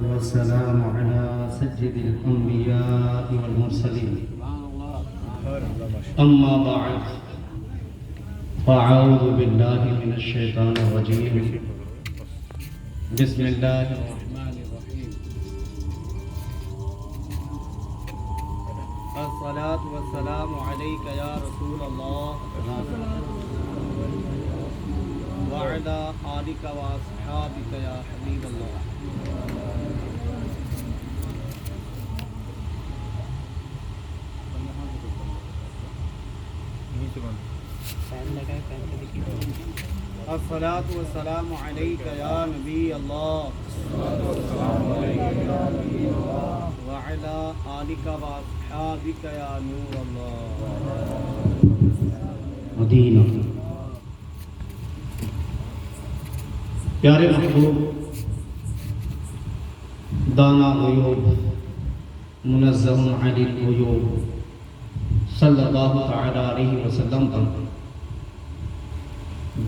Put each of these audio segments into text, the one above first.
والسلام على سيد الأنبياء والمرسلين أما بعد فأعوذ بالله من الشيطان الرجيم بسم الله الرحمن الرحيم الصلاة والسلام عليك يا رسول الله وعلى آلك وأصحابك يا حبيب الله الصلاة والسلام عليك يا نبي الله وعلى آلك وأصحابك يا نور الله مدینہ۔ پیارے محبوب، دانا غیوب منزہ عن العیوب صلی اللہ تعالی علیہ وسلم پر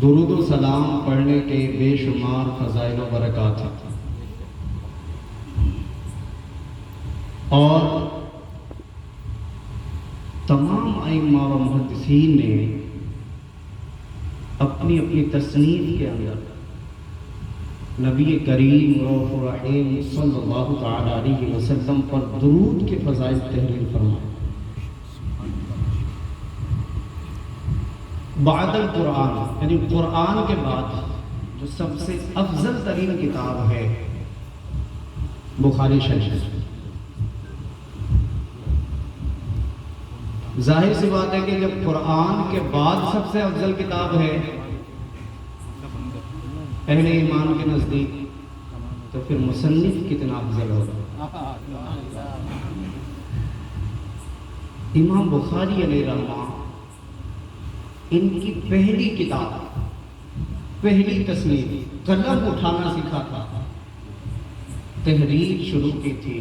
درود و سلام پڑھنے کے بے شمار فضائل و برکات ہیں، اور تمام ائمہ و محدثین نے اپنی اپنی تصنیف کے اندر نبی کریم رؤوف الرحیم صلی اللہ تعالی علیہ وسلم پر درود کے فضائل تحریر فرمائے۔ بعد القرآن، یعنی قرآن کے بعد جو سب سے افضل ترین کتاب ہے بخاری شریف۔ ظاہر سی بات ہے کہ جب قرآن کے بعد سب سے افضل کتاب ہے اہل ایمان کے نزدیک، تو پھر مصنف کتنا افضل ہوگا۔ امام بخاری علیہ رحمہ ان کی پہلی کتاب، پہلی تصنیف، قلم اٹھانا سیکھا تھا، تحریر شروع کی تھی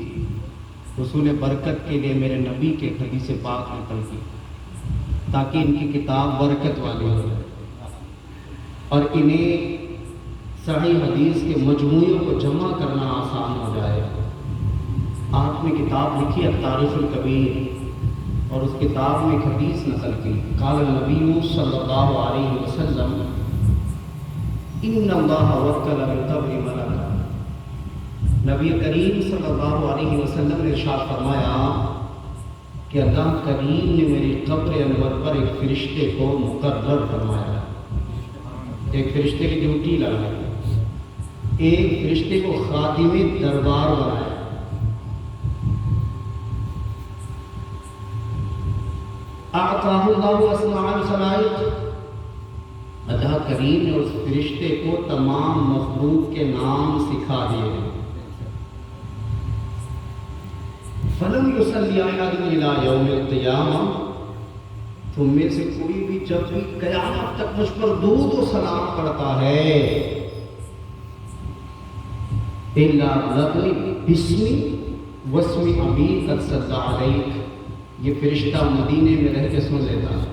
حصول برکت کے لیے میرے نبی کے حدیث پاک نقل کی، تاکہ ان کی کتاب برکت والی ہو اور انہیں صحیح حدیث کے مجموعوں کو جمع کرنا آسان ہو جائے۔ آپ نے کتاب لکھی التاریخ الکبیر، اور اس کتاب میں ایک حدیث نقل کی، قال النبی صلی اللہ علیہ وسلم ان اللہ وکل من قبل ملکا۔ نبی کریم صلی اللہ علیہ وسلم نے ارشاد فرمایا کہ اللہ کریم نے میری قبر انور پر ایک فرشتے کو مقرر فرمایا، ایک فرشتے کی ڈیوٹی لگائی، ایک فرشتے کو خادم دربار بنایا۔ اعطاہ اللہ اسماء الخلائق، اللہ کریم نے اس فرشتے کو تمام مخلوق کے نام سکھا دیے۔ فلم یصلی احد الی یوم القیامہ، تم میں سے کوئی بھی جب بھی قیامت تک مجھ پر درود و سلام پڑھتا ہے الا لقنی باسمی واسم ابی قد صلی علیک، یہ فرشتہ مدینے میں رہ کے سن لیتا ہے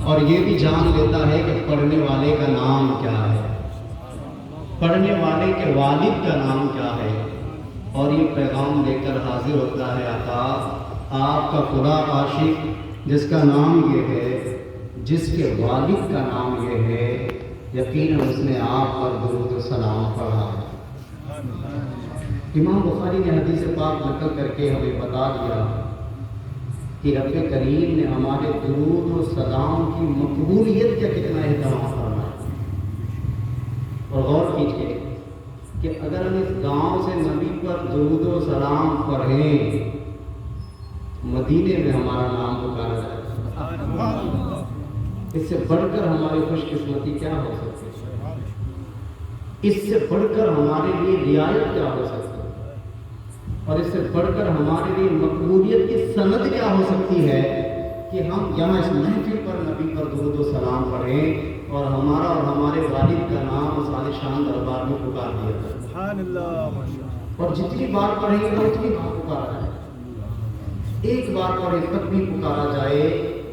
اور یہ بھی جان لیتا ہے کہ پڑھنے والے کا نام کیا ہے، پڑھنے والے کے والد کا نام کیا ہے، اور یہ پیغام لے کر حاضر ہوتا ہے آقا آپ کا خدا عاشق جس کا نام یہ ہے، جس کے والد کا نام یہ ہے، یقیناً اس نے آپ پر درود و سلام پڑھا۔ امام بخاری نے حدیث پاک نقل کر کے ہمیں بتا دیا کہ رب کریم نے ہمارے درود و سلام کی مقبولیت کا کتنا اہتمام فرمایا۔ اور غور کیجیے کہ اگر ہم اس گاؤں سے نبی پر درود و سلام پڑھیں، مدینے میں ہمارا نام پکارا جائے، اس سے بڑھ کر ہماری خوش قسمتی کیا ہو سکتی ہے؟ اس سے بڑھ کر ہمارے لیے رعایت کیا ہو سکتی ہے؟ اور اس سے بڑھ کر ہمارے لیے مقبولیت کی سند کیا ہو سکتی ہے کہ ہم یہاں اس محفل پر نبی پر درود و سلام پڑھیں اور ہمارا اور ہمارے والد کا نام اس عالیشان دربار میں پکار دیا جائے۔ سبحان اللہ۔ اور جتنی بار پڑھیں گے اتنی بار پکارا جائے، ایک بار پڑھیں تب بھی پکارا جائے،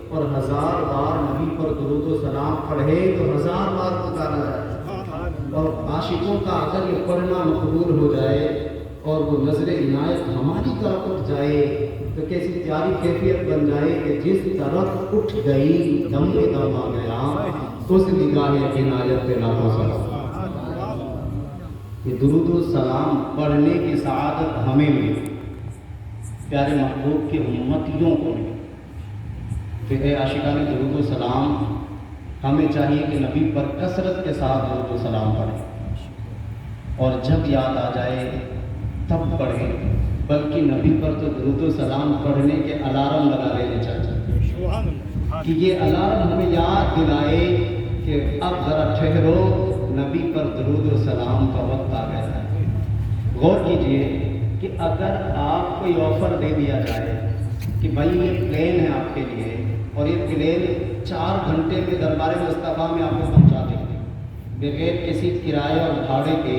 اور 1000 بار نبی پر درود و سلام پڑھے تو 1000 بار پکارا جائے۔ اور عاشقوں کا اگر یہ پڑھنا مقبول ہو جائے وہ نظر عنایت ہماری طرف اٹھ جائے تو کیسی پیاری کیفیت بن جائے کہ جس طرف اٹھ گئی دم میں دم آ گیا اس نگاہ عنایت پہ نہ ہو سکتا. یہ درود و سلام پڑھنے کی سعادت ہمیں ملی، پیارے محبوب کی امتیوں کو ملی. پھر اے عاشقان درود و سلام، ہمیں چاہیے کہ نبی پر کثرت کے ساتھ درود و سلام پڑھیں، اور جب یاد آ جائے تب پڑھیں، بلکہ نبی پر تو درود و سلام پڑھنے کے الارم لگا لینے چاہیے کہ یہ الارم ہمیں یاد دلائے کہ اب ذرا ٹھہرو، نبی پر درود و سلام کا وقت آ گیا ہے. غور کیجئے کہ اگر آپ کوئی آفر دے دیا جائے کہ بھائی یہ پلین ہے آپ کے لیے اور یہ پلین 4 گھنٹے میں دربار مصطفیٰ میں آپ کو پہنچا دیں گے بغیر کسی کرائے اور بھاڑے کے،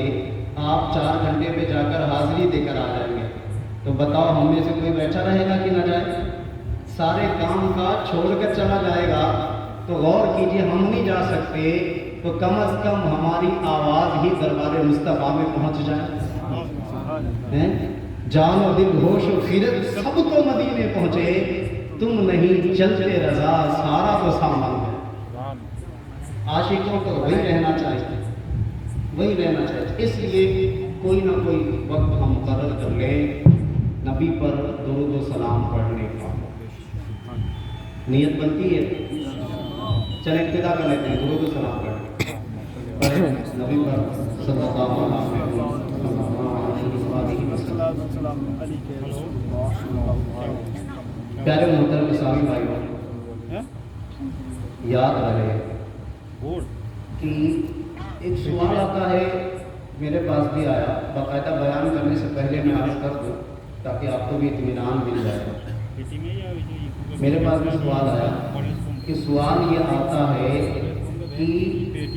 آپ 4 گھنٹے میں جا کر حاضری دے کر آ جائیں گے، تو بتاؤ ہم میں سے کوئی بیٹھا رہے گا کہ نہ جائے؟ سارے کام کاج چھوڑ کر چلا جائے گا. تو غور کیجئے، ہم نہیں جا سکتے تو کم از کم ہماری آواز ہی دربار مصطفیٰ میں پہنچ جائے. جان و دل ہوش و خیرت سب تو مدینے پہنچے، تم نہیں چلتے رضا سارا تو سامان ہے. عاشقوں کو وہی رہنا چاہیے، وہی رہنا چاہیے. اس لیے کوئی نہ کوئی وقت ہم مقرر کر لیں نبی پر درود و سلام پڑھنے کا. نیت بنتی ہے، چلیں ابتدا کر لیتے ہیں درود و سلام پڑھیں نبی پر صلی اللہ علیہ وسلم. پیارے محترم اسلامی بھائیوں، یاد رہے کہ ایک سوال آتا ہے، میرے پاس بھی آیا، باقاعدہ بیان کرنے سے پہلے میں عرض کر دوں تاکہ آپ کو بھی اطمینان مل جائے. میرے پاس بھی سوال آیا کہ سوال یہ آتا ہے کہ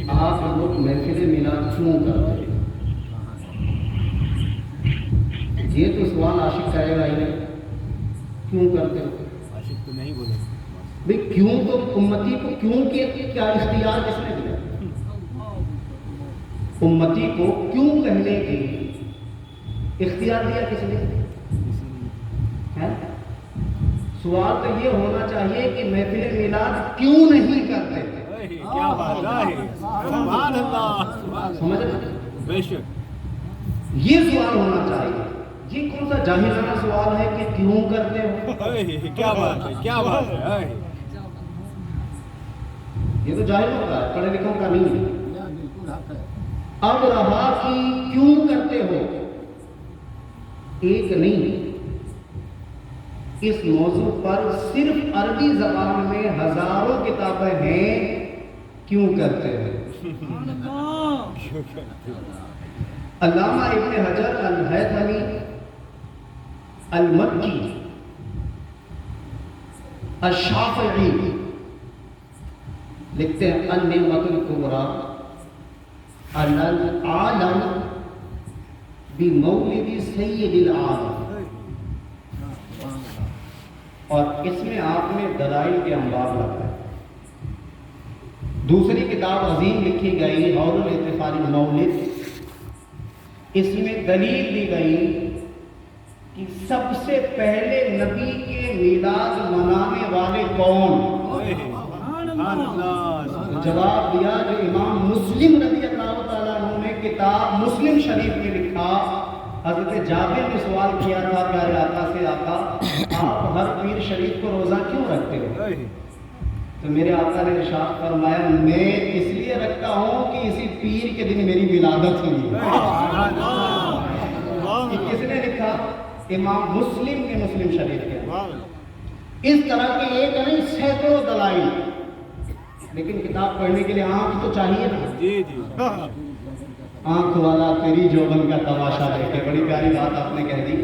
آپ لوگ محفل میلاد کیوں کرتے ہیں؟ یہ تو سوال عاشق کہے گا ہی، کیوں کرتے ہو؟ عاشق تو نہیں بولے بھئی کیوں، تو امتی کو کیوں کیا اختیار کس نے دیا؟ امتی کو کیوں کہنے کی اختیار دیا کس نے؟ سوال تو یہ ہونا چاہیے کہ محفل میلاد کیوں نہیں کرتے؟ کیا بات ہے، سبحان اللہ، سمجھ رہے؟ بے شک یہ سوال ہونا چاہیے. یہ کون سا جاہلانہ سوال ہے کہ کیوں کرتے ہو؟ کیا بات ہے، کیا بات ہے. یہ تو جاہلوں کا ہے، پڑھے لکھوں کا نہیں ہے. اب رہا کہ کیوں کرتے ہو، ایک نہیں، اس موضوع پر صرف عربی زبان میں ہزاروں کتابیں ہیں کیوں کرتے ہیں. علامہ ابن حجر الہیثمی المکی الشافعی لکھتے ہیں النعمت الکبریٰ علی العالم بمولد سید العالم، اور اس میں آپ نے دلائل کے انبار رکھا ہے. دوسری کتاب عظیم لکھی گئی حول الاحتفال المولد، اس میں دلیل دی گئی کہ سب سے پہلے نبی کے میلاد منانے والے کون؟ جواب دیا جو امام مسلم رضی اللہ تعالیٰ عنہ نے کتاب مسلم شریف میں لکھا. حضرت جابر نے سوال کیا تھا پیارے آقا سے، آقا آپ ہر پیر شریف کو روزہ کیوں رکھتے ہو؟ تو میرے آقا نے ارشاد فرمایا میں اس لیے رکھتا ہوں کہ اسی پیر کے دن میری ولادت ہوئی. کس نے لکھا؟ امام مسلم کے مسلم شریف کے. اس طرح کے ایک نہیں سینکڑوں دلائل، لیکن کتاب پڑھنے کے لیے آنکھ تو چاہیے نا. جی جی، آنکھ والا تیری جوبن کا تماشا دیکھے. بڑی پیاری بات آپ نے کہہ دی،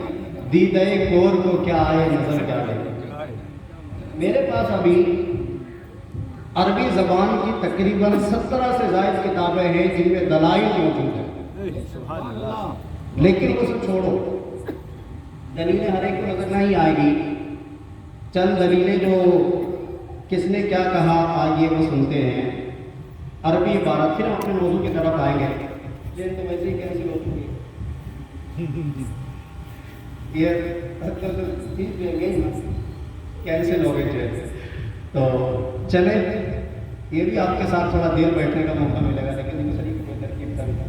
دیدہ کور کو کیا آئے نظر کیا دیکھے. میرے پاس ابھی عربی زبان کی تقریباً 17 سے زائد کتابیں ہیں جن میں دلائل موجود ہیں، لیکن وہ سب چھوڑو، دلیلیں ہر ایک کو نظر نہیں آئے گی. چند دلیلیں جو کس نے کیا کہا آئیے وہ سنتے ہیں. عربی عبارت، پھر ہم اپنے موضوع کی طرف آئیں گے. تو ویسے ہی کینسل ہو چکی ہے. یہ کینسل ہو گئی تھے، تو چلے یہ بھی آپ کے ساتھ تھوڑا دیر بیٹھنے کا موقع ملے گا، لیکن دوسری کوئی ترکیب کر دیں۔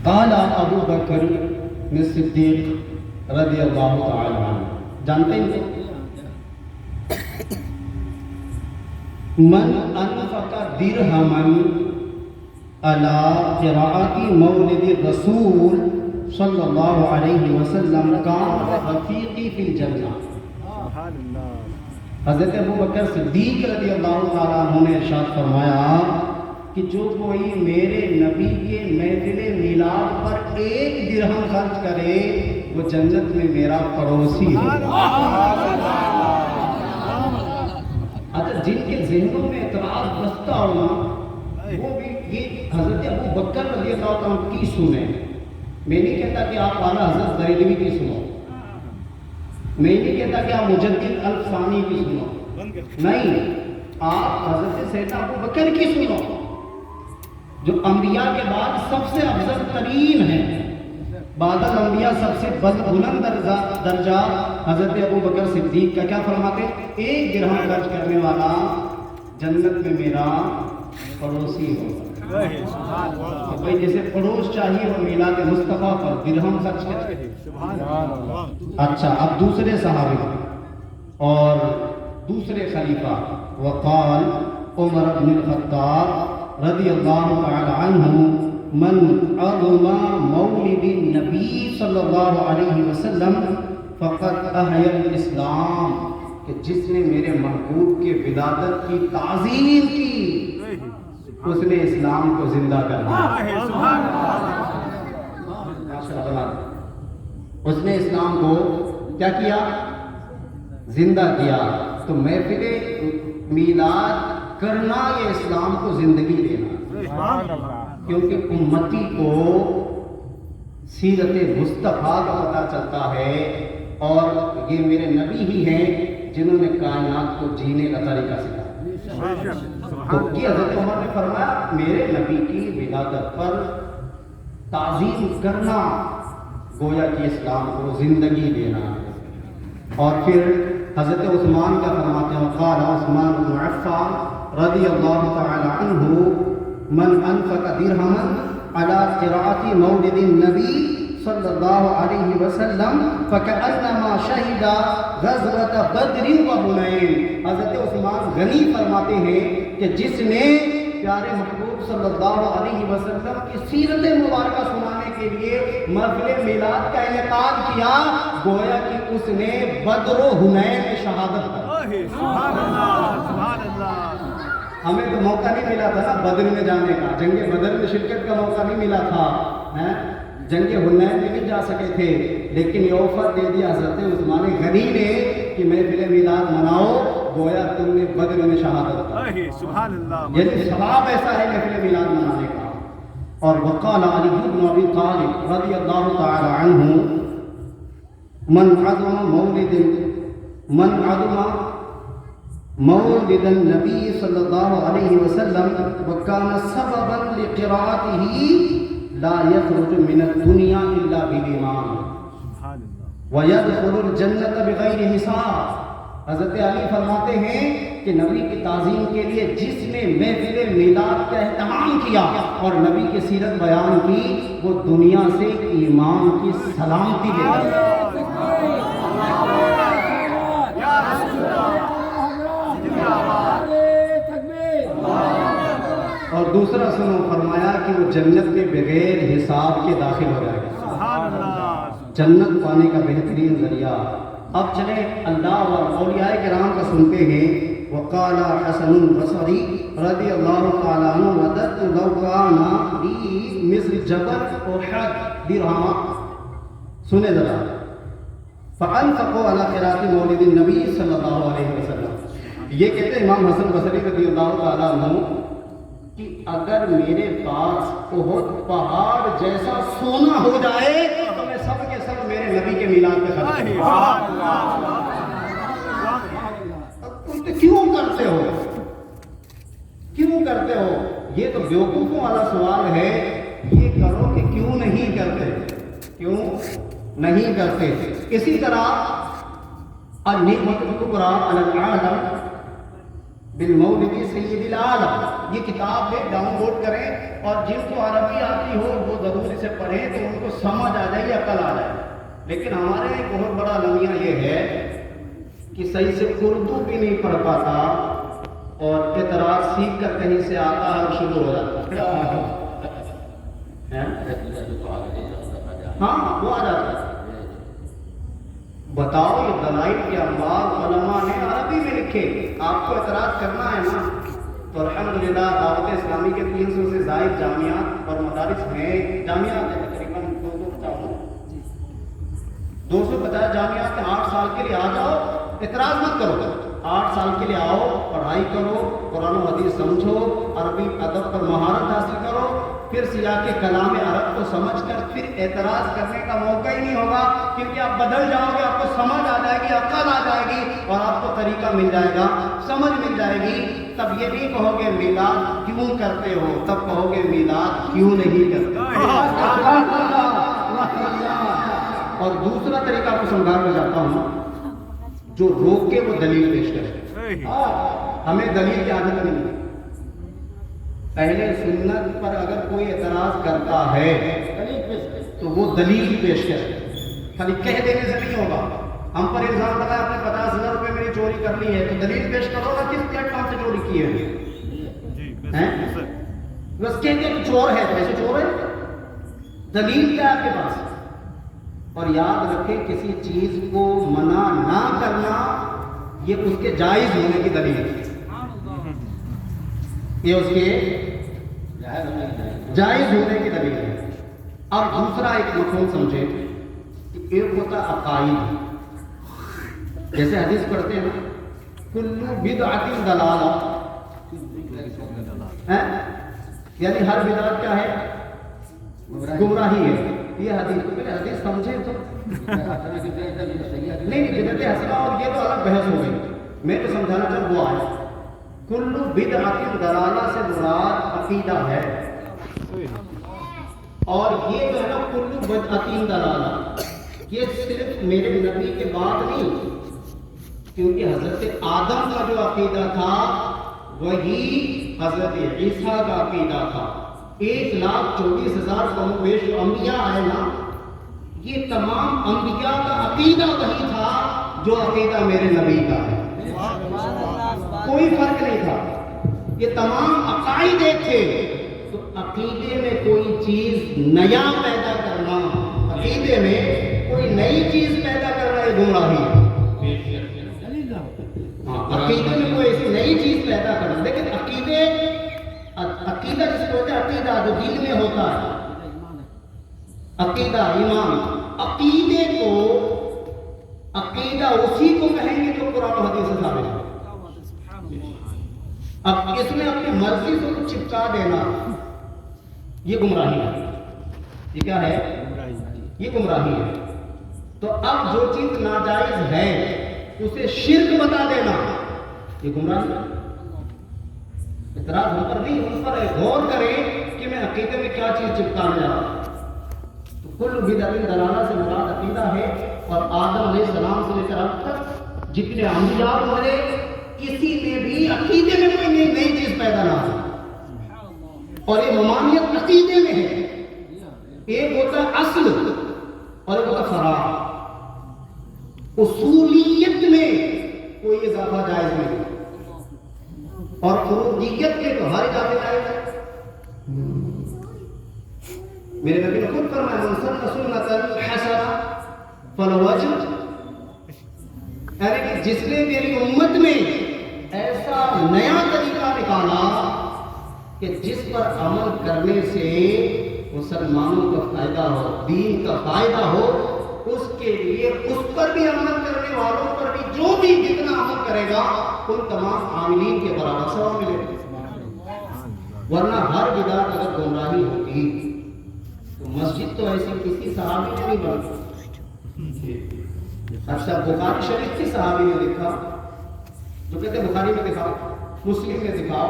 قال ابو بکر صدیق رضی اللہ تعالی عنہ، جانتے ہیں من انفق درہما علی قراءت مولد الرسول صلی اللہ علیہ وسلم کان رفیقی فی الجنہ۔ حضرت ابو بکر صدیق رضی اللہ تعالیٰ عنہ نے ارشاد فرمایا کہ جو کوئی میرے نبی کے محفل میلاد پر 1 درہم خرچ کرے وہ جنت میں میرا پڑوسی ہے۔ اچھا، جن کے ذہنوں میں اعتراض بستا ہونا وہ بھی یہ حضرت ابو بکر رضی اللہ عنہ کی سنیں۔ میں نہیں کہتا کہ آپ اعلیٰ حضرت بریلوی کی سنو، میں نہیں کہتا کہ آپ مجدد الفانی کی سنو، نہیں، آپ حضرت سیدنا ابو بکر کی سنو جو انبیاء کے بعد سب سے افضل ترین ہیں۔ بعد الانبیاء سب سے بلند درجہ حضرت ابو بکر صدیق کا، کیا فرماتے؟ 1 درہم خرچ کرنے والا جنت میں میرا پڑوسی ہوگا۔ تو بھائی جیسے پڑوس چاہیے وہ میلاد مصطفیٰ پر درہم خرچ کرے۔ اچھا، اب دوسرے صحابی اور دوسرے خلیفہ وقال عمر بن الخطاب رضی اللہ تعالی عنہ من عظم مولد النبی صلی اللہ علیہ وسلم فقد احیا الاسلام، کہ جس نے میرے محبوب کے ولادت کی تعظیم کی اس نے اسلام کو زندہ کر دیا۔ اس نے اسلام کو کیا کیا؟ زندہ کیا۔ تو محفل میلاد کرنا یہ اسلام کو زندگی دینا، کیونکہ امتی کو سیرت مصطفیٰ کا پتہ چلتا ہے، اور یہ میرے نبی ہی ہیں جنہوں نے کائنات کو جینے کا طریقہ سکھایا۔ تو حضرت عمر نے فرمایا میرے نبی کی ولادت پر تعظیم کرنا گویا کہ اسلام کو زندگی دینا ہے۔ اور پھر حضرت عثمان کا فرماتے ہیں وقال عثمان بن عفان رضی اللہ تعالی عنہ من انفق درہما علی قراءت مولد النبی صلی اللہ علیہ وسلم فکأنما شہد غزوۃ بدر و حنین۔ حضرت عثمان غنی فرماتے ہیں کہ جس نے پیارے محبوب صلی اللہ علیہ وسلم کی سیرت مبارکہ سنانے کے لیے محفل میلاد کا انعقاد کیا گویا کہ اس نے بدر و حنین میں شہادت پائی۔ سبحان اللہ، سبحان اللہ۔ ہمیں تو موقع نہیں ملا تھا نا بدر میں جانے کا، جنگ بدر میں شرکت کا موقع نہیں ملا تھا، جنگ حنین میں نہیں جا سکے تھے، لیکن یہ آفر دے دیا حضرت عثمان غنی نے کہ محفل میلاد مناؤ گویا تم نے بدر میں شہادت پائی۔ سبحان اللہ، یعنی ثواب ایسا ہے محفل میلاد منانے کا۔ اور وقال علی بن ابی طالب رضی اللہ تعالی عنہ من عظم مولد النبی صلی اللہ علیہ وسلم وکان سببا لقراءته لا يخرج من الدنيا الا بالایمان ويدخل الجنة بغیر حساب۔ حضرت علی فرماتے ہیں کہ نبی کی تعظیم کے لیے جس نے محفل میلاد کا اہتمام کیا اور نبی کی سیرت بیان کی وہ دنیا سے ایمان کی سلامتی لے گیا۔ اور دوسرا سنو فرمایا کہ وہ جنت کے بغیر حساب کے داخل ہو جائے گا۔ جنت پانے کا بہترین ذریعہ۔ اب چلیں اللہ اور اولیاء کرام کا سنتے ہیں۔ وقال حسن البصری رضی اللہ تعالیٰ عنہ وددت لو کان لی مثل جبل احد درہما، سنیں ذرا، فانفقوا علی قراءۃ مولد النبی صلی اللہ علیہ وسلم۔ یہ کہتے ہیں امام حسن بصری رضی اللہ تعالیٰ عنہ کہ اگر میرے پاس احد پہاڑ جیسا سونا ہو جائے تو میں سب کے سب میرے نبی کے میلاد پہ خرچ کروں۔ کیوں کرتے ہو، کیوں کرتے ہو؟ یہ تو بیوقوفوں والا سوال ہے، یہ کرو کہ کیوں نہیں کرتے، کیوں نہیں کرتے. اسی طرح النعمۃ الکبریٰ علی العالم بالمولد سید العالم، یہ کتاب لے ڈاؤن لوڈ کریں اور جن کو عربی آتی ہو وہ ضرور اسے پڑھیں تو ان کو سمجھ آ جائے، عقل آ جائے. لیکن ہمارے ایک بہت بڑا المیہ یہ ہے کہ صحیح سے اردو بھی نہیں پڑھ پاتا اور اعتراض سیکھ کر کہیں سے آتا ہے اور شروع ہو جاتا ہے. ہاں وہ آ جاتا ہے. بتاؤ یہ دلائل کے انبار علماء نے عربی میں لکھے، آپ کو اعتراض کرنا ہے نا. تو الحمدللہ دعوت اسلامی کے 300 سے زائد جامعات اور مدارس ہیں. جامعات ہیں تقریباً 250 جامعات. 8 سال کے لیے آ جاؤ، اعتراض مت کرو. 8 سال کے لیے آؤ، پڑھائی کرو، قرآن و حدیث سمجھو، عربی ادب پر مہارت حاصل کرو، پھر سیاق کلام عرب کو سمجھ کر پھر اعتراض کرنے کا موقع ہی نہیں ہوگا، کیونکہ آپ بدل جاؤ گے، آپ کو سمجھ آ جائے گی، عقل آ جائے گی اور آپ کو طریقہ مل جائے گا، سمجھ مل جائے گی. تب یہ نہیں کہو گے میلاد کیوں کرتے ہو، تب کہو گے میلاد کیوں نہیں کرتے. اور دوسرا طریقہ آپ کو سمجھا کر جاتا ہوں، جو روک کے وہ دلیل پیش کرے. ہمیں دلیل کی عادت نہیں ہے. پہلے سنت پر اگر کوئی اعتراض کرتا ہے تو وہ دلیل پیش کرے. خالی کہہ دینے سے نہیں ہوگا. ہم پر الزام لگا آپ نے 50,000 روپے میری چوری کر لی ہے تو دلیل پیش کرو گا کس پلیٹ فارم سے چوری کی ہے. بس کہتے ہیں کہ چور ہے، پیسے چور ہے، دلیل کیا ہے آپ کے پاس. اور یاد رکھیں کسی چیز کو منع نہ کرنا یہ اس کے جائز ہونے کی دلیل ہے. یہ اس کے جائز ہونے کی دلیل ہے. اب دوسرا ایک مفہوم سمجھے کہ ایک ہوتا عقائد. جیسے حدیث پڑھتے ہیں نا کلو بدعۃ ضلالہ، یعنی ہر بدعت کیا ہے، گمراہی ہے. یہ حدیث حدیث سمجھے تو نہیں بدعت حسنہ، اور یہ تو الگ بحث ہو گئی. میں تو سمجھانا چاہوں وہ آئے کلو بدعۃ ضلالہ سے مراد عقیدہ ہے. اور یہ جو ہے نا کلو بدعۃ ضلالہ یہ صرف میرے نبی کے بعد نہیں، کیونکہ حضرت آدم کا جو عقیدہ تھا وہی حضرت عیسیٰ کا عقیدہ تھا. 1,24,000 کم و بیش جو انبیاء آئے نا، یہ تمام انبیاء کا عقیدہ وہی تھا جو عقیدہ میرے نبی کا ہے. کوئی فرق نہیں تھا، یہ تمام عقائد تھے. تو عقیدے میں کوئی چیز نیا پیدا کرنا، عقیدے میں کوئی نئی چیز پیدا کرنا یہ گمراہی ہے. عقیدے میں کوئی ایسی نئی چیز پیدا کرنا. لیکن عقیدہ جس کو ہوتا ہے، عقیدہ جو دل میں ہوتا ہے، عقیدہ ایمان. عقیدے کو عقیدہ اسی کو کہیں گے جو قرآن و حدیث سے ثابت ہے. اب اس میں اپنی مرضی سے کچھ چپکا دینا یہ گمراہی ہے. یہ کیا ہے؟ یہ گمراہی ہے. تو اب جو چیز ناجائز ہے اسے شرک بتا دینا یہ گمراہی ہے. اعتراض ہم پر نہیں، ان پر غور کریں کہ میں عقیدے میں کیا چیز چپکانے جا رہا ہوں. تو کل بدعۃ ضلالہ سے مراد عقیدہ ہے. اور آدم علیہ السلام سے لے کر اب تک جتنے انبیاء مرے کسی نے بھی عقیدے میں کوئی نئی چیز پیدا نہ ہو. اور یہ ممانعت عقیدے میں ہے. ایک ہوتا ہے اصل اور ایک ہوتا ہے فرع. اصولیت میں کوئی اضافہ جائز نہیں اور فروعیت میں تو ہر اضافہ جائز ہے. میرے نبی نے خود فرمایا من سن سنۃ حسنہ فلہ اجر، یعنی کہ جس نے میری امت میں ایسا نیا طریقہ نکالا کہ جس پر عمل کرنے سے مسلمانوں کا فائدہ ہو، دین کا فائدہ ہو، اس کے لیے اس پر بھی عمل کرنے والوں پر بھی جو بھی جتنا عمل کرے گا ان تمام عاملین کے برابر ثواب ملے گا. ورنہ ہر بدعت اگر گمراہی ہوتی تو مسجد تو ایسی کسی صحابی نے نہیں بنی. اچھا بخاری شریف کی صحابی نے لکھا، جو کہتے ہیں بخاری میں دکھاؤ، مسلم میں دکھاؤ،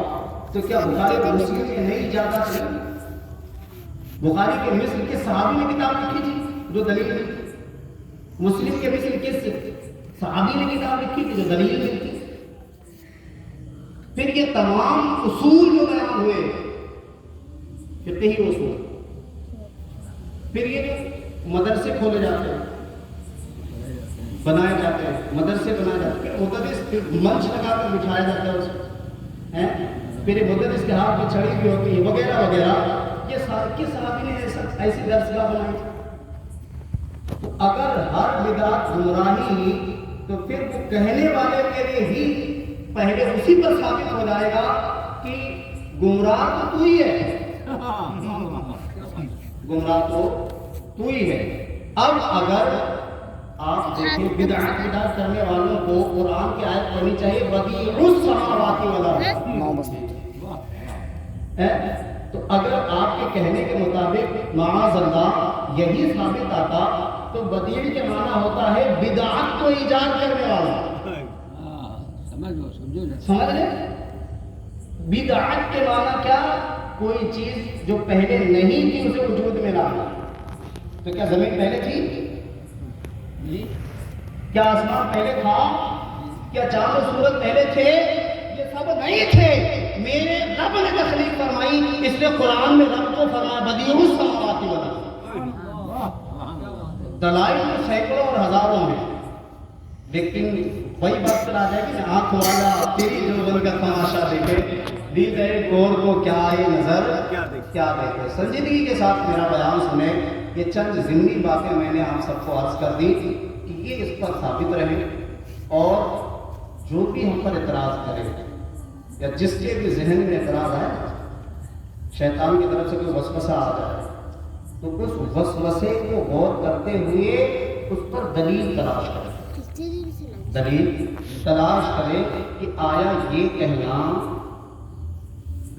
تو کیا بخاری اور مسلم میں نئی ایجادات نہیں؟ بخاری کے مصر کے صحابی نے کتاب لکھی تھی جو دلیل نہیں. مسلم کے مثل کس صحابی نے کتاب لکھی تھی جو دلیل ملتی. پھر یہ تمام اصول جو بیان ہوئے فقہی اصول، پھر یہ جو مدرسے کھولے جاتے ہیں، بنائے جاتے ہیں، مدرسے بنائے جاتے ہیں، مدرس منچ لگا کر بٹھایا جاتا ہے اس کو، پھر یہ مدرس کے ہاتھ میں چھڑی بھی ہوتی ہے وغیرہ وغیرہ. یہ کس صحابی نے ایسی درسگاہ بنائی؟ تو اگر ہر بدعت گمراہی تو پھر وہ کہنے والے کے لیے ہی پہلے اسی پر ثابت ہو جائے گا کہ گمراہ تو ہی ہے، گمراہ تو ہی ہے. اب اگر آپ دیکھیں بدعت کرنے والوں کو قرآن کی آیت پڑھنی چاہیے بدیع السماوات والارض، تو اگر آپ کے کہنے کے مطابق معاذ اللہ یہی ثابت آتا تو بدیع کے معنی ہوتا ہے بدعت کو ایجاد کرنے والا. سمجھ لیں؟ بدعت کے معنی کیا؟ کوئی چیز جو پہلے نہیں تھی اسے وجود میں لانا. تو کیا زمین پہلے تھی؟ کیا آسمان پہلے تھا؟ کیا چاند و سورج پہلے تھے؟ یہ سب نہیں تھے، میرے رب نے تخلیق فرمائی. اس لیے قرآن میں رب کو فرمایا بدیع السماوات والارض. دلائل تو سینکڑوں اور ہزاروں میں، لیکن وہی بات پر آ جائے گی نا، آنکھ والا تیری جو بن کا تماشا دیکھے دل گئے گور کو کیا آئے نظر کیا دیکھے. سنجیدگی کے ساتھ میرا بیان سنیں. یہ چند ضمنی باتیں میں نے آپ سب کو عرض کر دی کہ یہ اس پر ثابت رہے، اور جو بھی ہم پر اعتراض کرے یا جس کے بھی ذہن میں اعتراض آئے، شیطان کی طرف سے کوئی وسوسہ آ جائے تو اس وسوسے کو غور کرتے ہوئے اس پر دلیل تلاش کرے، دلیل تلاش کرے کہ آیا یہ کہنا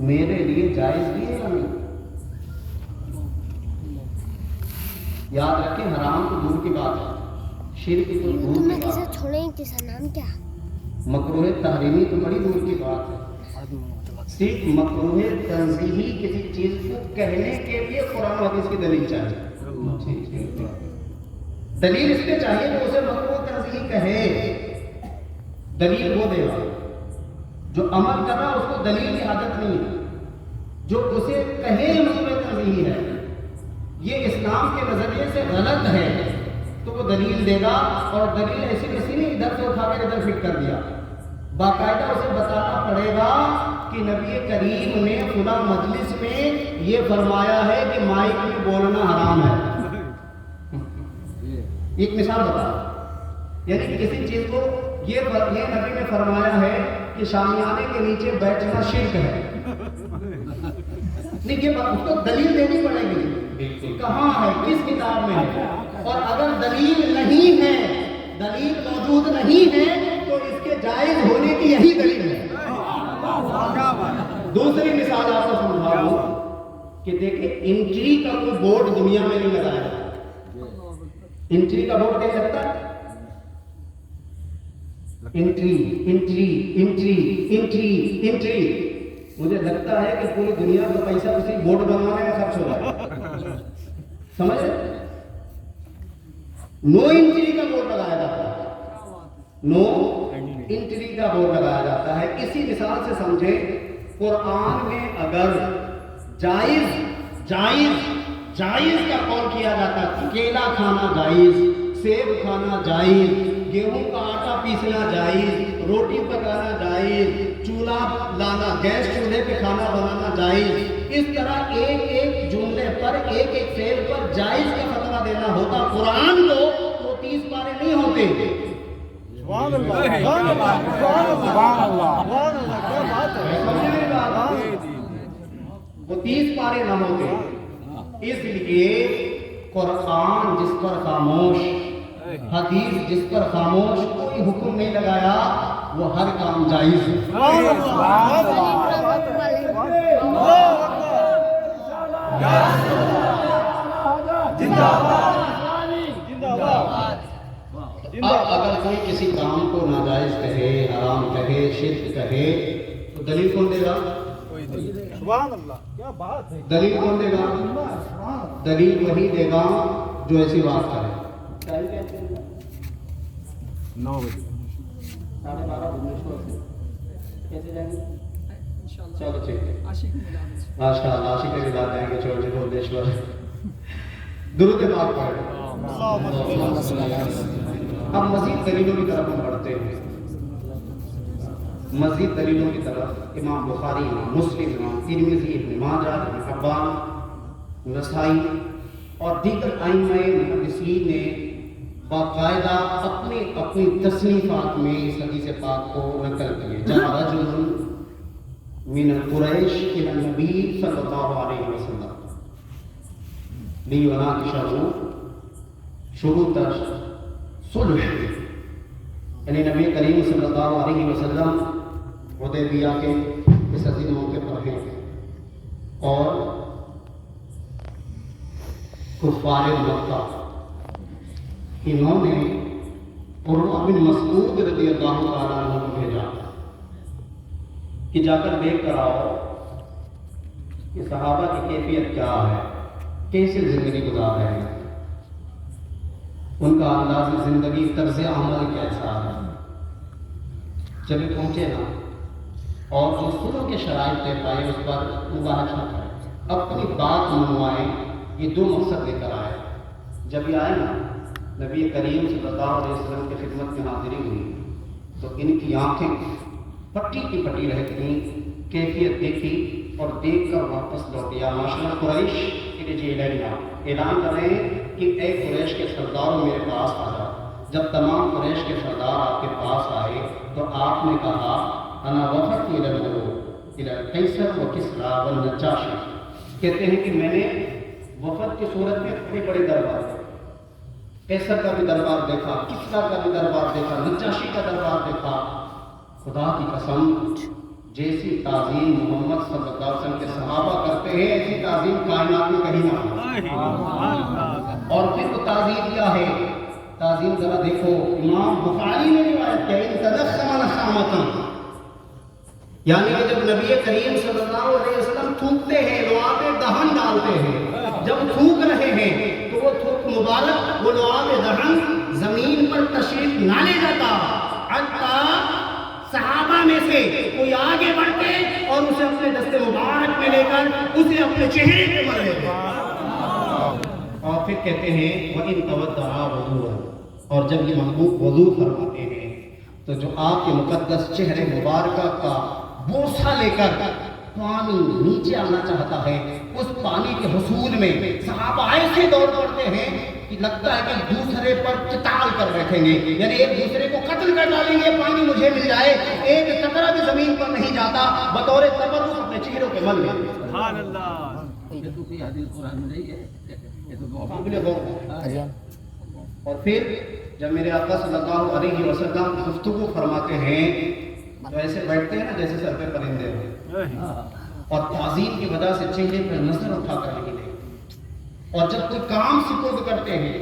میرے لیے جائز بھی ہے یا نہیں. یاد رکھیں حرام تو دور کی بات ہے، شرک تو دور کی بات ہے، مکروہ تحریمی تو بڑی دور کی بات ہے. صرف مکروہ تنزیہی کسی چیز کو کہنے کے لیے قرآن و حدیث کی دلیل چاہیے. دلیل اس لیے چاہیے کہ اسے مکروہ تنزیہی کہے، دلیل وہ دے گا. جو عمل کر رہا اس کو دلیل کی عادت نہیں ہے، جو اسے کہے مکروہ تنزیہی ہے، یہ اسلام کے نظریے سے غلط ہے تو وہ دلیل دے گا. اور دلیل ایسی کسی نے ادھر سے اٹھا کر ادھر فٹ کر دیا، باقاعدہ اسے بتانا پڑے گا کہ نبی کریم نے فلاں مجلس میں یہ فرمایا ہے کہ مائک میں بولنا حرام ہے. ایک مثال بتا، یعنی کہ کسی چیز کو یہ نبی نے فرمایا ہے کہ شامیانے کے نیچے بیٹھنا شرک ہے، لیکن اس کو دلیل دینی پڑے گی، کہاں ہے، کس کتاب میں ہے. اور اگر دلیل نہیں ہے، دلیل موجود نہیں ہے تو اس کے جائز ہونے کی یہی دلیل ہے. دوسری مثال آپ کو سمجھا دوں کہ دیکھیں انٹری کا کوئی بورڈ دنیا میں نہیں لگایا. انٹری کا بورڈ دیکھ سکتا ہے؟ Entry entry entry entry entry. مجھے لگتا ہے کہ پوری دنیا کا پیسہ اسی بورڈ بنوانے میں خرچ ہو رہا ہے. سمجھ؟ نو انٹری کا بورڈ لگایا جاتا ہے، نو انٹری کا بورڈ لگایا جاتا ہے. اسی مثال سے سمجھیں، قرآن میں اگر جائز جائز جائز کا قول کیا جاتا ہے، کیلا کھانا جائز، سیب کھانا جائز، گیہوں کا آٹا پیسنا جائز، روٹی پکانا جائز، چولہا لانا، گیس چولہے پہ کھانا بنانا جائز، اس طرح ایک ایک جملے پر ایک ایک فعل پر جائز کا فتویٰ دینا ہوتا قرآن کو تو 30 پارے نہیں ہوتے. سبحان اللہ، سبحان اللہ، سبحان اللہ، کیا بات ہے. وہ 30 پارے نہ ہوتے. اس لیے قرآن جس پر خاموش، حدیث جس پر خاموش، کوئی حکم نہیں لگایا، وہ ہر کام جائز ہے. اگر کوئی کسی کام کو ناجائز کہے، حرام کہے، شرک کہے تو دلیل کون دے گا؟ سبحان اللہ، کیا بات ہے. دلیل کون دے گا؟ دلیل وہی دے گا جو ایسی بات کرے. 9 بجے 12:30 بھونیشور سے کیسے جائیں گے؟ چلو ٹھیک ہے، عاشق میدان سے ماشاء اللہ عاشق کے ساتھ جائیں گے چھوٹے بھونیشور۔ درود پاک پڑھیں۔ اب مزید دلیلوں کی طرف ہم بڑھتے ہیں، مزید دلیلوں کی طرف۔ امام بخاری، امام مسلم، امام ترمذی، ابن ماجہ، ابن حبان، نسائی اور دیگر ائمہ محدثین نے باقاعدہ اپنی تصنیفات میں اس حدیث پاک کو نقل کیے۔ جاء رجل من قریش الی النبی صلی اللہ علیہ وسلم لیوناقشہ شروط صلح، یعنی نبی کریم صلی اللہ علیہ وسلم حدیبیہ کے اس عظیم موقع پر ہیں اور کفار مکہ انہوں نے عروہ بن مسعود رضی اللہ تعالیٰ عنہ کو بھیجا کہ جا کر دیکھ کر آؤ کہ صحابہ کی کیفیت کیا ہے، کیسے زندگی گزار رہے ہیں، ان کا انداز زندگی، طرز عمل کیسا ہے۔ جب یہ پہنچے نا اور جو سنوں کے شرائط طے پائے اس پر مباحثہ کریں، اپنی بات منوائیں، یہ دو مقصد لے کر آئے۔ جب یہ آئے نا نبی کریم صلی اللہ علیہ وسلم کی خدمت میں حاضری ہوئی تو ان کی آنکھیں پٹی کی پٹی رہ گئیں، کیفیت دیکھی اور دیکھ کر واپس لوٹ گیا۔ معاشرہ قریش کے لیے اعلان کر رہے ہیں کہ اے قریش کے سرداروں میرے پاس آ جاؤ۔ جب تمام قریش کے سردار آپ کے پاس آئے تو آپ نے کہا انا وفدت الی الملوک الی القیصر و کسریٰ والنجاشی، کہتے ہیں کہ میں نے وفد کی صورت میں بڑے بڑے دربار دیکھے، قیصر کا بھی دربار دیکھا، کسریٰ کا بھی دربار دیکھا، نجاشی کا دربار دیکھا۔ خدا کی قسم جیسی تعظیم محمد صلی اللہ علیہ وسلم کے صحابہ کرتے ہیں ایسی تعظیم کائنات میں کہیں نہ ہو۔ اور پھر وہ تعظیم کیا ہے؟ تعظیم ذرا دیکھو، امام بخاری نے روایت کیا ان تدخم نخامتا، یعنی کہ جب نبی کریم صلی اللہ علیہ وسلم تھوکتے ہیں لعاب دہن ڈالتے ہیں، جب تھوک رہے ہیں تو وہ تھوک مبارک، وہ لعاب دہن زمین پر تشریف نہ لے جاتا حتیٰ صحابہ میں سے کوئی آگے بڑھتے اور اسے اپنے دست مبارک میں لے کر اسے اپنے چہرے پہ مر لیتے، اور پھر کہتے ہیں وَإِن تَوَضَّعَ وُضُوءً، اور جب یہ محبوب وضو فرماتے ہیں تو جو آپ کے مقدس چہرے مبارکہ کا بوسہ لے کر پانی نیچے آنا چاہتا ہے، اس پانی کے حصول میں صحابہ ایسے دوڑ پڑتے ہیں کہ لگتا ہے کہ دوسرے پر قتال کر بیٹھیں گے، یعنی ایک دوسرے کو قتل کر ڈالیں گے، پانی مجھے مل جائے، ایک قطرہ بھی زمین پر نہیں جاتا، بطور تبرک اپنے چہروں کے مل لیتے۔ سبحان اللہ۔ یہ تو کوئی حدیث قرآن میں نہیں ہے، یہ تو اور پھر جب میرے آقا صلی اللہ علیہ وسلم گفتگو فرماتے ہیں تو ایسے بیٹھتے ہیں نا جیسے سر پہ پرندے ہو، اور تعظیم کی وجہ سے چہرے پر نظر اٹھا کر نہیں لیں، اور جب کوئی کام سپرد کرتے ہیں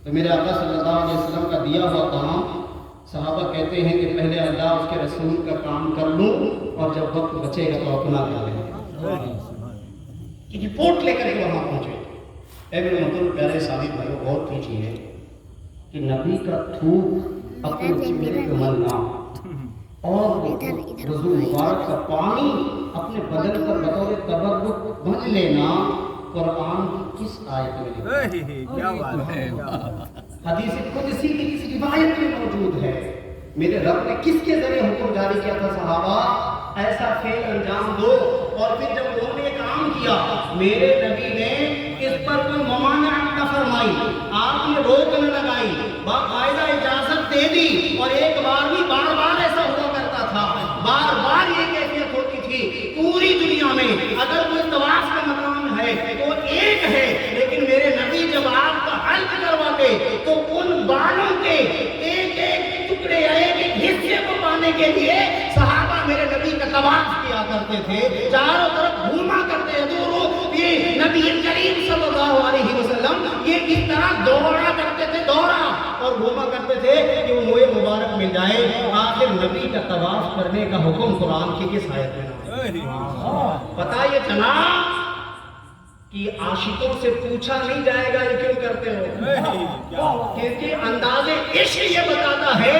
تو میرے آقا صلی اللہ علیہ وسلم کا دیا ہوا کام صحابہ کہتے ہیں کہ پہلے اللہ اس کے رسول کا کام کر لو اور جب وقت بچے گا تو اپنا کر لیں، کہ رپورٹ لے کر کے وہاں پہنچے۔ اے میرے محترم پیارے ساتھی بھائیو، غور کیجیے کہ نبی کا تھوک اپنے چہرے پہ ملنا اور وضو مبارک کا پانی اپنے بدن پر بطور تبرک بھر لینا قرآن کی کس آیت میں لکھا؟ کیا بات ہے۔ حدیث قدسی کی کس روایت میں موجود ہے؟ میرے رب نے کس کے ذریعے حکم جاری کیا تھا صحابہ ایسا فعل انجام دو، اور پھر جب انہوں نے کام کیا میرے نبی نے اس پر کوئی ممانعت نہ فرمائی، آپ نے روک نہ لگائی، باقاعدہ اجازت دے دی، اور ایک بار بھی بار بار ایسا ہوا کرتا تھا، بار بار یہ کیفیت ہوتی تھی پوری دنیا میں اگر کوئی طواف کا مقام ہے تو ایک ہے، لیکن میرے نبی جب آپ کا حلق کرواتے تو ان بالوں کے ایک ایک ٹکڑے یا ایک ایک حصے کو پانے کے لیے صحابہ میرے نبی کا طواف کیا کرتے تھے، چاروں طرف گھوما کرتے حضور، یہ نبی کریم صلی اللہ علیہ وسلم یہ اس طرح دوڑا کرتے تھے، دوڑا اور گھوما کرتے تھے کہ وہ موئے مبارک مل جائے۔ آخر نبی کا طواف کرنے کا حکم قرآن کی کس آیت میں؟ پتہ یہ چلا کہ عاشقوں سے پوچھا نہیں جائے گا یہ کیوں کرتے ہو، کیونکہ انداز عشق یہ بتاتا ہے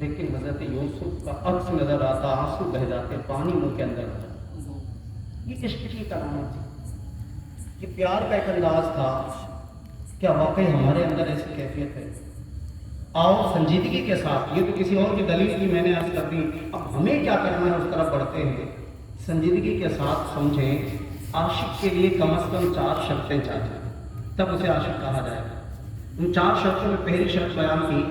لیکن حضرت یوسف کا عکس نظر آتا، آنسو بہ جاتے، پانی منہ کے اندر آ جاتا۔ یہ عشق کی کرامت تھی، یہ پیار کا ایک انداز تھا۔ کیا واقعی ہمارے اندر ایسی کیفیت ہے؟ آؤ سنجیدگی کے ساتھ، یہ تو کسی اور کی دلیل کی میں نے عرض کر دی، اب ہمیں کیا کرنا ہے اس طرف بڑھتے ہیں۔ سنجیدگی کے ساتھ سمجھیں، عاشق کے لیے کم از کم 4 شرطیں چاہیے، تب اسے عاشق کہا جائے گا۔ ان 4 شرطوں میں پہلی شرط بیان کی،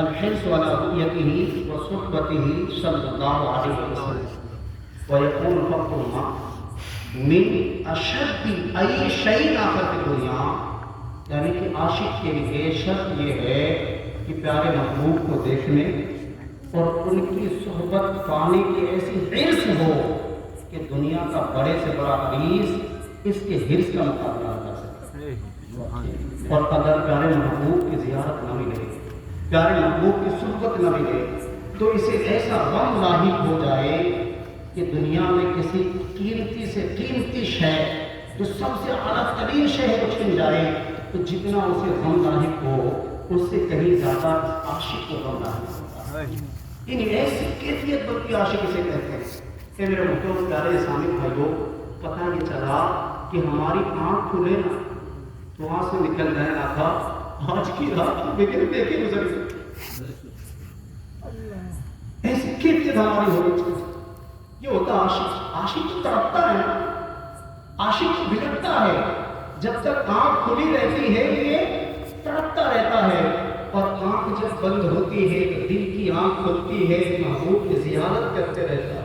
الحرص علی رؤیتہ وصحبتہ صلی اللہ علیہ وسلم ویکون حقهما من اشد ای شیء آخر کی دنیا، یعنی کہ عاشق کے لیے شرط یہ ہے کہ پیارے محبوب کو دیکھنے اور ان کی صحبت پانے کی ایسی حرص ہو کہ دنیا کا بڑے سے بڑا عزیز اس کے حرص کا مقابلہ کر سکے۔ اور اگر پیارے محبوب کی زیارت نہ ملے، پیارے محبوب کی صحبت نہ ملے، تو اسے ایسا غم لاحق ہو جائے کہ دنیا میں کسی قیمتی سے قیمتی شے جو سب سے اعلیٰ ترین شے ہے وہ چھن جائے، تو جتنا اسے غم لاحق ہو اس سے کہیں زیادہ عاشق کو غم لاحق ہوتا ہے۔ یعنی ایسی کیفیت بلکہ عاشق اسے کہتے ہیں کہ میرے محترم پیارے اسلامی بھائیوں، پتہ یہ چلا کہ ہماری آنکھ کھلے نا تو وہاں سے نکل رہنا تھا، آج کی رات بغیر دیکھے گزر گئی۔ ایسی کیفیت ہماری ہونی چاہیے۔ یہ ہوتا عاشق، عاشق تو تڑپتا ہے، عاشق تو بگڑتا ہے، جب تک آنکھ کھلی رہتی ہے یہ تڑپتا رہتا ہے، اور آنکھ جب بند ہوتی ہے تو دل کی آنکھ کھلتی ہے، محبوب کی زیارت کرتے رہتا ہے۔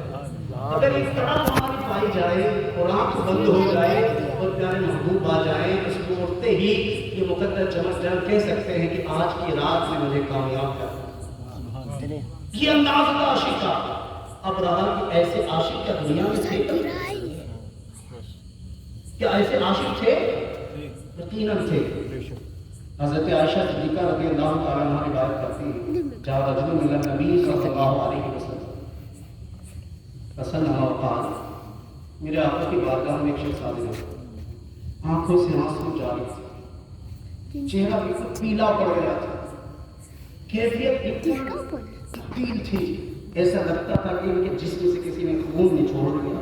اگر ایک تڑپ ہماری پائی جائے اور آنکھ بند ہو جائے اور پیارے محبوب آ جائیں، اس کو اٹھتے ہی یہ مقدر چمک جان کہہ سکتے ہیں کہ آج کی رات میں مجھے کامیاب کر۔ یہ انداز تھا عاشق کا۔ اب رہا کہ ایسے عاشق کا دنیا میں تھے، کیا ایسے عاشق تھے؟ یقیناً تھے۔ حضرت عائشہ صدیقہ رضی اللہ تعالیٰ عنہ روایت کرتی ہیں، جاء رجل من النبی صلی اللہ علیہ وسلم فسلم وقال، میرے آقا کی بارگاہ میں ایک شخص حاضر ہوا، آنکھوں سے آنسو جاری تھے، چہرہ بالکل پیلا پڑ گیا تھا، کیفیت بالکل تبدیل تھی، ایسا لگتا تھا کہ ان کے جسم سے کسی نے خون نچوڑ دیا،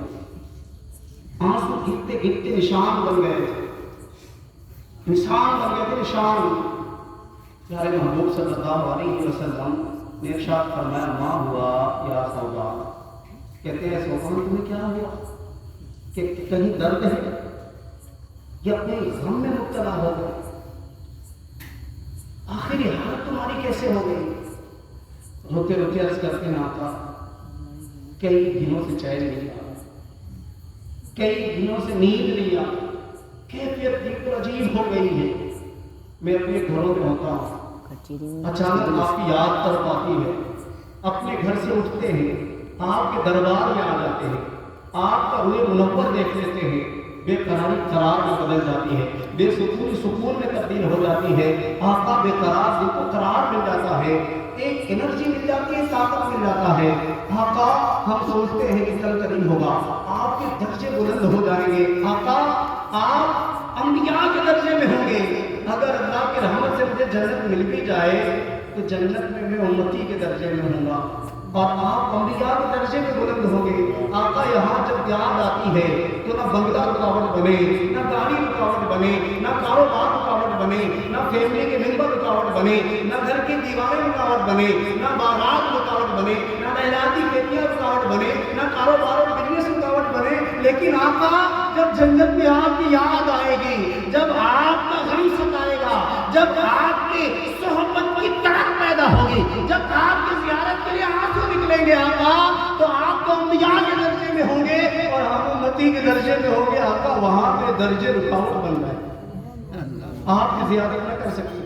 آنسو گرتے گرتے نشان بن گئے تھے، نشان بن گئے تھے، نشان۔ پیارے محبوب صلی اللہ علیہ وسلم نے ارشاد فرمایا، ما ہوا یا سودا، کہتے ہیں سودا تمہیں کیا ہوا، کہ کہیں درد ہے یا اپنے غم میں مبتلا ہو گئے، آخر یہ حالت تمہاری کیسے ہو گئی؟ روتے روتے عرض کرتے ہیں، آقا کئی دنوں سے چین نہیں آیا، کئی دنوں سے نیند نہیں آئی، کیفیت بالکل عجیب ہو گئی ہے، میں اپنے گھروں میں ہوتا ہوں، اچانک آپ کی یاد طرف آتی ہے، اپنے گھر سے اٹھتے ہیں، آپ کے دربار میں آ جاتے ہیں، آپ کا روح منور دیکھ لیتے ہیں، بے قراری قرار میں بدل جاتی ہے، بے سکون سکون میں تبدیل ہو جاتی ہے، آقا بے قرار دل کو قرار مل جاتا ہے، ایک انرجی مل جاتی ہے، طاقت مل جاتا ہے۔ آقا ہم سوچتے ہیں کہ کل کا دن ہوگا، آپ کے درجے بلند ہو جائیں گے، آقا آپ انبیاء کے درجے میں ہوں گے، اگر اللہ کی رحمت سے مجھے جنت مل بھی جائے تو جنت میں امتی کے درجے میں ہوں گا، اور آپ انبیاء کے درجے میں بلند ہوں گے۔ آقا یہاں جب یاد آتی ہے تو نہ بنگلہ رکاوٹ بنے، نہ گاڑی رکاوٹ بنے، نہ کاروبار رکاوٹ بنے، نہ فیملی کے ممبر رکاوٹ بنے، نہ گھر کی دیواریں رکاوٹ بنے، نہ بارات رکاوٹ بنے، نہ لہلاتی کھیتیاں رکاوٹ بنے، نہ کاروبار اور بزنس رکاوٹ بنے، لیکن آقا جب جنت میں آپ کی یاد آئے گی، جب آپ کا غم ستائے گا، جب آپ کی صحبت کی تڑپ پیدا ہوگی، جب آپ کی زیارت کے لیے آنسو نکلیں گے آقا، تو آپ تو انبیاء کے درجے میں ہوں گے اور ہم امتی کے درجے میں ہوں گے، آقا وہاں پہ درجے رکاوٹ بن گئے، آپ کی زیارت نہ کر سکیں،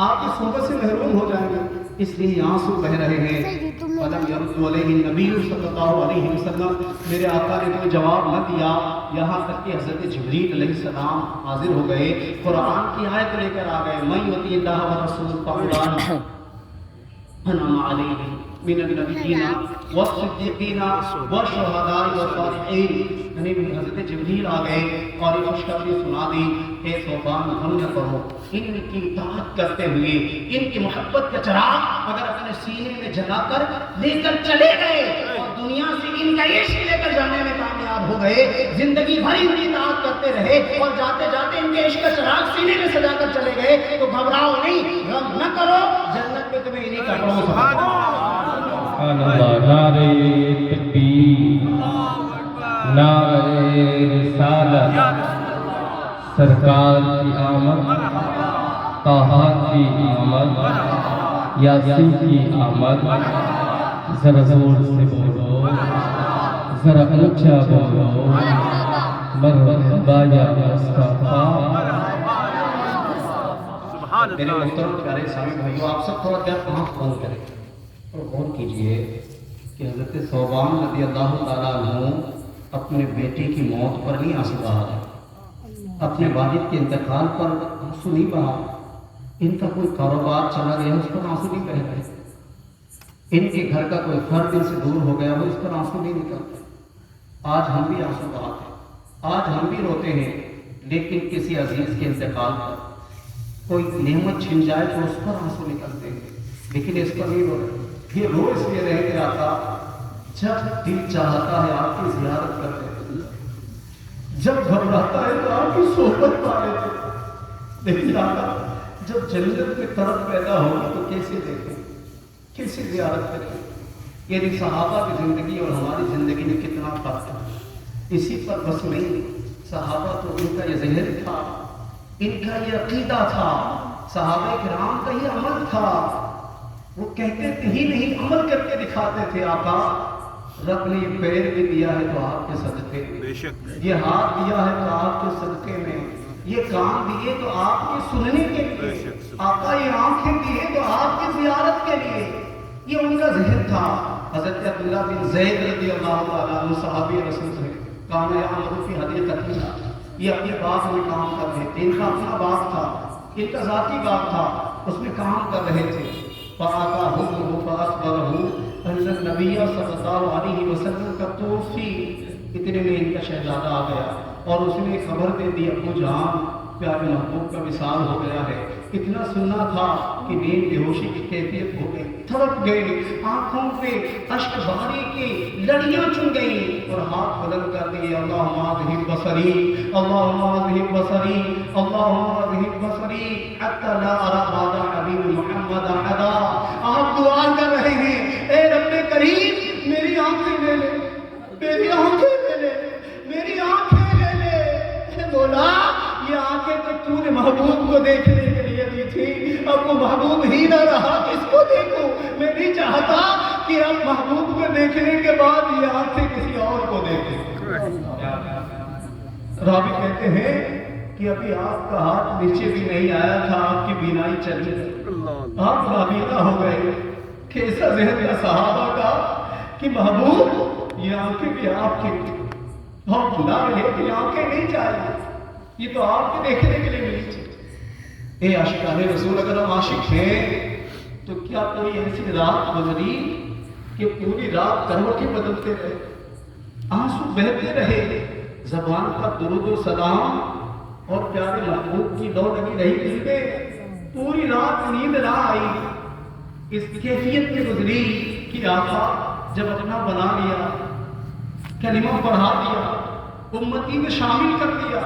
آپ کی صحبت سے محروم ہو جائیں گے، اس لیے آنسو بہ رہے ہیں۔ فلم یرد علیہ النبی صلی اللہ علیہ وسلم، میرے آقا نے کوئی جواب نہ دیا، یہاں تک کہ حضرت جبریل علیہ السلام حاضر ہو گئے، قرآن کی آیت لے کر آ گئے، من یطع اللہ ورسولہ فاولئک انعم علیہم من النبیین والصدیقین والشہداء والصالحین۔ یعنی حضرت جبریل آ گئے اور یہ خوشخبری سنا دی اے صوبان ہم نہ کرو ان کی اطاعت کرتے ہوئے ان کی محبت کا چراغ اگر اپنے سینے میں جلا کر لے کر چلے گئے اور دنیا سے ان کا عشق لے کر جانے میں کامیاب ہو گئے، زندگی بھر ان کی اطاعت کرتے رہے اور جاتے جاتے ان کے عشق کا چراغ سینے میں سجا کر چلے گئے، تو گھبراؤ نہیں، غم نہ کرو، جنت میں تمہیں انہی کپڑوں سے سبحان اللہ، نعرہ تکبیر، نعرہ رسالت، سرکار کی آمد، طٰہٰ کی آمد، یاسین کی آمد، ذرا زور سے بولو، ذرا اونچا بولو، مرحبا یا مصطفیٰ۔ میرے محترم پیارے سامع بھائیو، آپ سب تھوڑا دیر آنکھ بند کریں اور غور کیجئے کہ حضرت ثوبان رضی اللہ تعالیٰ عنہ اپنے بیٹے کی موت پر نہیں آنسو بہا رہے، اپنے والد کے انتقال پر آنسو نہیں بہا، ان کا کوئی کاروبار چلا گیا اس پر آنسو نہیں بہہ رہے، ان کے گھر کا کوئی فرد ان سے دور ہو گیا وہ اس پر آنسو نہیں نکلتے۔ آج ہم بھی آنسو بہاتے ہیں، آج ہم بھی روتے ہیں، لیکن کسی عزیز کے انتقال پر کوئی نعمت چھن جائے تو اس پر آنسو نکلتے ہیں، لیکن اس پر نہیں رو رہے۔ یہ رو اس لیے رہے کہ آقا جب دل چاہتا ہے آپ کی زیارت کرتے ہیں، جب گھبراتا ہے تو آپ کی صحبت پا لیتے ہیں، لیکن آقا جب جنت میں طرف پیدا ہوگی تو کیسے دیکھیں، کیسے زیارت کریں؟ یعنی صحابہ کی زندگی اور ہماری زندگی میں کتنا فرق ہے۔ اسی پر بس نہیں، صحابہ تو ان کا یہ ذہن تھا، ان کا یہ عقیدہ تھا، صحابہ کرام کا یہ عمل تھا، وہ کہتے تھے ہی نہیں عمل کر کے دکھاتے تھے۔ آقا رب نے یہ پیر بھی دیا ہے تو آپ کے صدقے میں، یہ ہاتھ دیا ہے تو آپ کے صدقے میں، یہ کان دیے تو آپ کے سننے کے لیے، آقا یہ آنکھیں دیے تو آپ کی زیارت کے لیے، یہ ان کا ذہن تھا۔ حضرت عبداللہ بن زید رضی اللہ تعالیٰ عنہ صحابی رسول سے کان یعمل فی حدیقتہ، یہ اپنے باغ میں کام کر رہے تھے، ان کا اپنا باغ تھا، ان کا ذاتی باغ تھا، اس میں کام کر رہے تھے۔ فَآتَاهُمْ فَأَخْبَرَهُ أَنَّ النَّبِيَّ صلی اللہ علیہ وسلم کا توفی، اتنے میں ان کا شہزادہ آ گیا اور اس نے خبر دے دی ابو جان پیارے محبوب کا وصال ہو گیا ہے۔ اتنا سننا تھا کہ نیند بے ہوشی کی کیفیت ہو گئی، تھڑپ گئے، آنکھوں پہ اشک باری کی لڑیاں چن گئیں اور ہاتھ بلند کر دیے، اللہم اذہب بصری، اللہم اذہب بصری، اللہم اذہب بصری حتی لا ارى بعد حبیب محمد احدا۔ آپ دعا کر رہے ہیں، اے رب کریم میری آنکھیں لے لے، میری آنکھیں لے لے، میری آنکھیں لے لے۔ اے مولا یہ آنکھیں تو تو نے محبوب کو دیکھنے کے لیے دی تھی، اب وہ محبوب ہی نہ رہا، کس کو دیکھوں؟ میں نہیں چاہتا کہ اب محبوب کو دیکھنے کے بعد یہ آنکھیں کسی اور کو دیکھیں۔ راوی کہتے ہیں کہ ابھی آپ کا ہاتھ نیچے بھی نہیں آیا تھا، آپ کی بینائی چلی گئی، آپ نابینا ہو گئے۔ کیسا ذہن تھا صحابہ کا کہ محبوب یہ آنکھیں بھی آپ کی، ہم بلا رہے کہ آنکھیں نہیں چاہیے، یہ تو آپ کے دیکھنے کے لیے ملی تھی۔ اے عاشقان رسول، اگر ہم عاشق ہیں تو کیا کوئی ایسی رات گزری کہ پوری رات کروٹیں بدلتے رہے، آنسو بہتے رہے، زبان پر درود و سلام اور پیارے محبوب کی لو لگی رہی دل میں، پوری رات نیند نہ آئی، اس کیفیت میں گزری کہ آقا جب اپنا بنا لیا، کلمہ پڑھا دیا، امتی میں شامل کر دیا،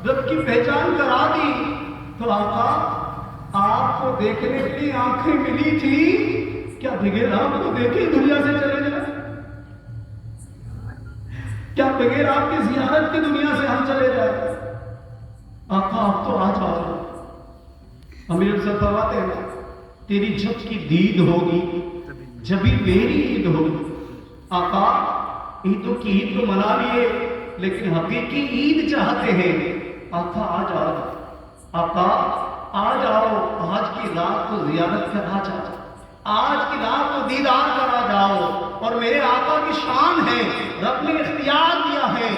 رب کی پہچان کرا دی، تو آقا آپ کو دیکھنے کے لیے آنکھیں ملی تھی، کیا بغیر آپ کو دیکھے دنیا سے چلے جائیں؟ کیا بغیر آپ کی زیارت کی دنیا سے ہم چلے جائیں؟ آقا آپ تو آ جاؤ۔ امیر صاحب فرماتے ہیں تیری جب کی دید ہوگی جبھی میری عید ہوگی۔ آقا عیدوں کی عید کو منا لیے لیکن حقیقی عید چاہتے ہیں، آقا آ جاؤ، آقا آ جاؤ، آج کی رات کو زیارت کرا جاؤ، آج کی رات کو دیدار کرا جاؤ۔ اور میرے آقا کی شان ہے، رب نے اختیار دیا ہے،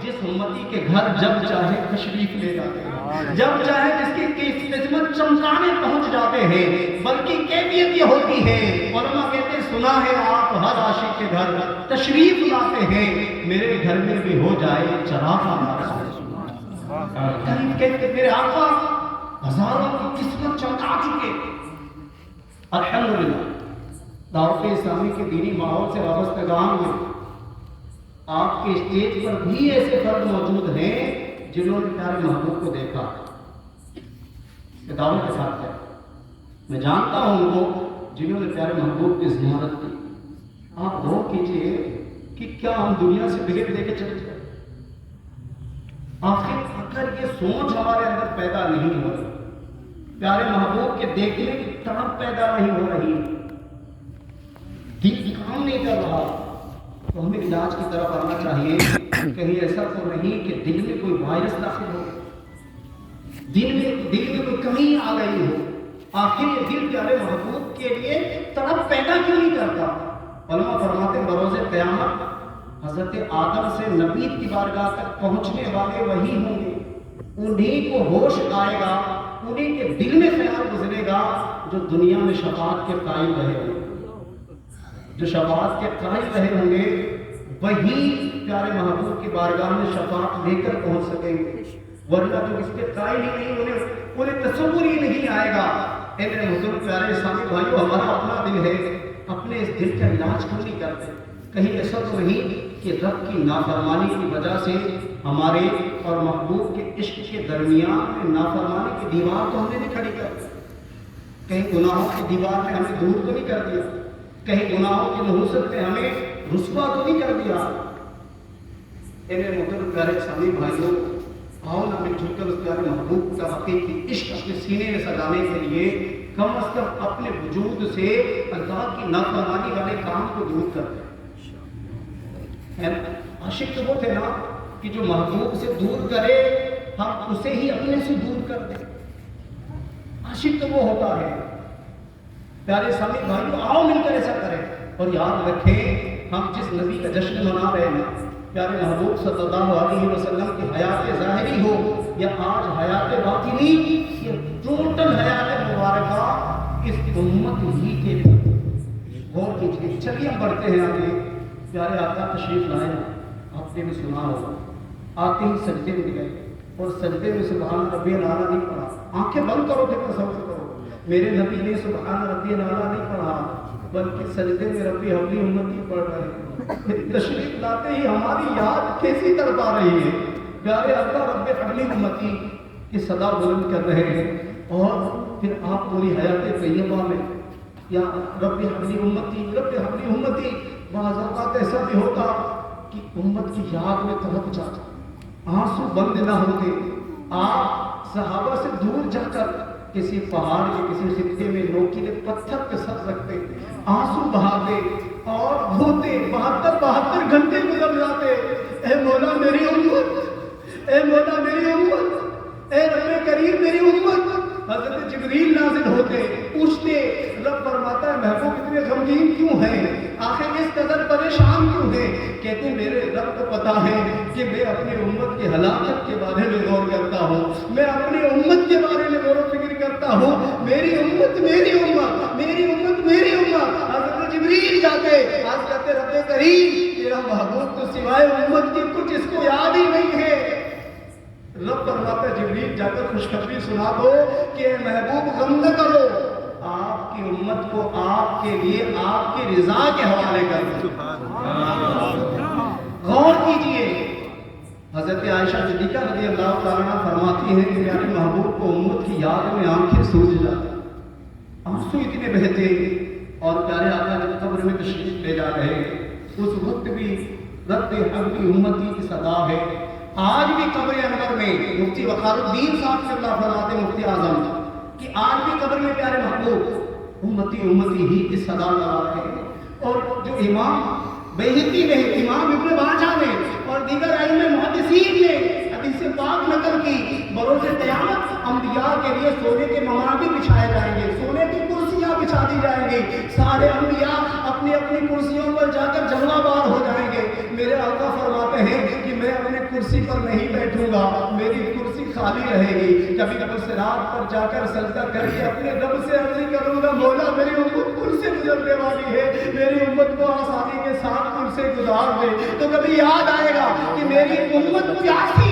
جس امتی کے گھر جب چاہے تشریف لے جاتے ہیں، جب چاہے جس کی قسمت چمکانے پہنچ جاتے ہیں، بلکہ کیفیت یہ ہوتی ہے، علماء کہتے ہیں سنا ہے آپ ہر عاشق کے گھر تشریف لاتے ہیں، میرے گھر میں بھی ہو جائے چراغ ہمارا۔ قریب کہتے میرے آقا ہزاروں کی قسمت چمکا چکے. الحمدللہ دعوت اسلامی کے دینی ماحول سے وابستگان میں آپ کے اسٹیج پر بھی ایسے فرد موجود ہیں جنہوں نے پیارے محبوب کو دیکھا. دعوت کے ساتھ ہے میں جانتا ہوں وہ جنہوں نے پیارے محبوب کی زیارت کی. آپ غور کیجئے کہ کیا ہم دنیا سے بغیر لے کے چلے جائیں؟ آخر اگر یہ سوچ ہمارے اندر پیدا نہیں ہو رہی، پیارے محبوب کے دیکھنے کی طرف پیدا نہیں ہو رہی، دل کام نہیں کر رہا، تو ہمیں علاج کی طرف آنا چاہیے. کہیں ایسا تو نہیں کہ دل میں کوئی وائرس داخل ہو، دل میں کوئی کمی آ گئی ہو. آخر یہ دل پیارے محبوب کے لیے طرف پیدا کیوں نہیں کرتا؟ علماء فرماتے ہیں بروز قیامت حضرت آدم سے نبی کی بارگاہ تک پہنچنے والے وہی ہوں گے، انہیں کو ہوش آئے گا، انہیں کے دل میں خیال گزرے گا جو دنیا میں شفاعت کے قائل رہے ہوں گے. جو شفاعت کے قائل رہے ہوں گے وہی پیارے محبوب کی بارگاہ میں شفاعت لے کر پہنچ سکیں گے، ورنہ جو اس کے قائل ہی نہیں انہیں تصور ہی نہیں آئے گا. اے میرے محترم پیارے اسلامی بھائیو، ہمارا اپنا دل ہے، اپنے اس دل کا علاج کیوں نہیں کرتے؟ کہیں ایسا تو نہیں کہ رب کی نافرمانی کی وجہ سے ہمارے اور محبوب کے عشق کے درمیان میں نافرمانی کی دیوار تو ہم نے نہیں کھڑی کر دی؟ کہیں گناہوں کی دیوار میں ہمیں دور تو نہیں کر دیا؟ کہیں گناہوں کی نحوست میں ہمیں رسوا تو نہیں کر دیا؟ اے میرے محترم پیارے اسلامی بھائیوں، آؤ نہ مل جل کر اس پیارے محبوب کا حقیقی عشق اپنے سینے میں سجانے کے لیے کم از کم اپنے وجود سے اللہ کی نافرمانی والے کام کو دور کرتے ہیں. عاشق تو وہ تھے نا کہ جو محبوب سے دور کرے ہم اسے ہی اپنے سے دور کر دیں. عاشق تو وہ ہوتا ہے. پیارے اسلامی بھائیوں، آؤ مل کر ایسا کریں اور یاد رکھیں ہم جس نبی کا جشن منا رہے ہیں، پیارے محبوب صلی اللہ علیہ وسلم کی حیات ظاہری ہو یا آج حیات باطنی، یہ ٹوٹل حیات مبارکہ اس امت ہی کے لیے. غور کیجیے. چلیے ہم بڑھتے ہیں آگے. پیارے آقا تشریف لائے، آپ نے بھی سنا ہوگا، آتے ہی سجدے میں گئے اور سجدے میں سبحان ربی الاعلیٰ نہیں پڑھا. آنکھیں بند کرو کہ تصور کرو، میرے نبی نے سبحان ربی الاعلیٰ نہیں پڑھا بلکہ سجدے میں ربی حبلی امتی پڑھ رہے ہیں. تشریف لاتے ہی ہماری یاد کیسی تڑپا رہی ہے. پیارے آقا رب حبلی امتی کی صدا بلند کر رہے ہیں اور پھر آپ پوری حیات طیبہ میں یا رب حبلی امتی رب حبلی امتی. بعض اوقات ایسا بھی ہوتا کہ امت کی یاد میں تڑپ جاتا، آنسو بند نہ ہوتے. آپ صحابہ سے دور جا کر کسی پہاڑ کے کسی خطے میں نوکیلے پتھر پہ سر رکھتے، آنسو بہاتے اور روتے. 72 گھنٹے گزر جاتے. اے مولا میری امت، اے مولا میری امت، اے رب کریم میری امت. حضرت جبریل نازل ہوتے، پوچھتے. رب فرماتا ہے محبوب اتنے غمگین کیوں ہیں، آخر اس قدر پریشان کیوں ہیں؟ کہتے ہیں میرے رب کو پتا ہے کہ میں اپنی امت کی ہلاکت کے بارے میں غور کرتا ہوں، میں اپنی امت کے بارے میں غور و فکر کرتا ہوں. میری امت میری امت میری امت میری امت. حضرت جبریل جاتے آج کہتے رب کریم تیرا محبوب تو سوائے امت کے کچھ اس کو یاد ہی نہیں ہے. رب فرماتا ہے جبریل جا کر خوشخبری سنا دو کہ اے محبوب غم نہ کرو، آپ کی امت کو آپ کے لیے آپ کی رضا کے حوالے کر دو. غور کیجئے. حضرت عائشہ صدیقہ رضی اللہ تعالیٰ عنہ فرماتی ہیں کہ پیارے محبوب کو امت کی یاد میں آنکھیں سوج جاتی، آنسو اتنے بہتے. اور پیارے آقا جب قبر میں تشریف لے جا رہے اس وقت بھی رب حبلی امتی کی صدا ہے. آج بھی قبر انور میں مفتی وقار الدین صاحب سے اللہ فرماتے مفتی اعظم کہ آج بھی قبر میں پیارے محبوب امتی امتی ہی کی صدا لگا رہے ہیں. اور جو امام بیہقی نے، امام ابن ماجہ نے اور دیگر ائمہ محدثین نے حدیث پاک نقل کی بروز قیامت انبیاء کے لیے سونے کے ممابر بچھائے جائیں گے، سونے کی کرسیاں بچھا دی جائیں گی. سارے انبیاء اپنی اپنی کرسیوں پر جا کر جلوہ بار ہو جائیں گے. میرے آقا فرماتے ہیں کہ میں اپنے کرسی پر نہیں بیٹھوں گا، میری کرسی خالی رہے گی. کبھی کبھی صراط پر جا کر سجدہ کر کے اپنے رب سے عرض کروں گا مولا میری امت پل سے گزرنے والی ہے، میری امت کو آسانی کے ساتھ پل سے گزار دے. تو کبھی یاد آئے گا کہ میری امت پیاسی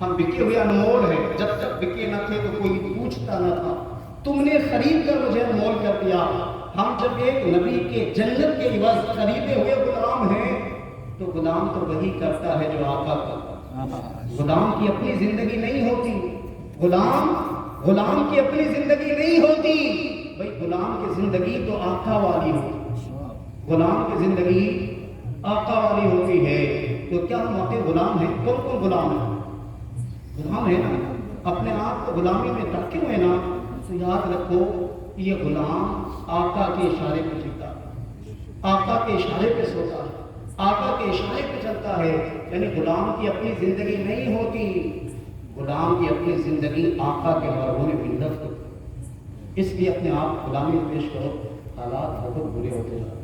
ہم بکے ہوئے انمول ہیں، جب تک بکے نہ تھے تو کوئی پوچھتا نہ تھا، تم نے خرید کر مجھے انمول کر دیا۔ ہم جب ایک نبی کے جنت کے عوض خریدے ہوئے غلام ہیں تو غلام تو وہی کرتا ہے جو آقا کرتا ہے۔ غلام کی اپنی زندگی نہیں ہوتی، غلام کی اپنی زندگی نہیں ہوتی بھائی، غلام کی زندگی تو آقا والی ہوتی، غلام کی زندگی آقا والی ہوتی ہے۔ تو کیا ہم آپ غلام ہیں؟ کون کون غلام ہیں؟ غلام ہے نا، اپنے آپ کو غلامی میں ڈھکے ہوئے نا، تو یاد رکھو یہ غلام آقا کے اشارے پہ جیتا ہے، آقا کے اشارے پہ سوتا ہے، آقا کے اشارے پہ چلتا ہے۔ یعنی غلام کی اپنی زندگی نہیں ہوتی، غلام کی اپنی زندگی آقا کے مرہون ملت ہوتی۔ اس لیے اپنے آپ غلامی پیش کرو، حالات بہت برے ہوتے جا رہے ہیں،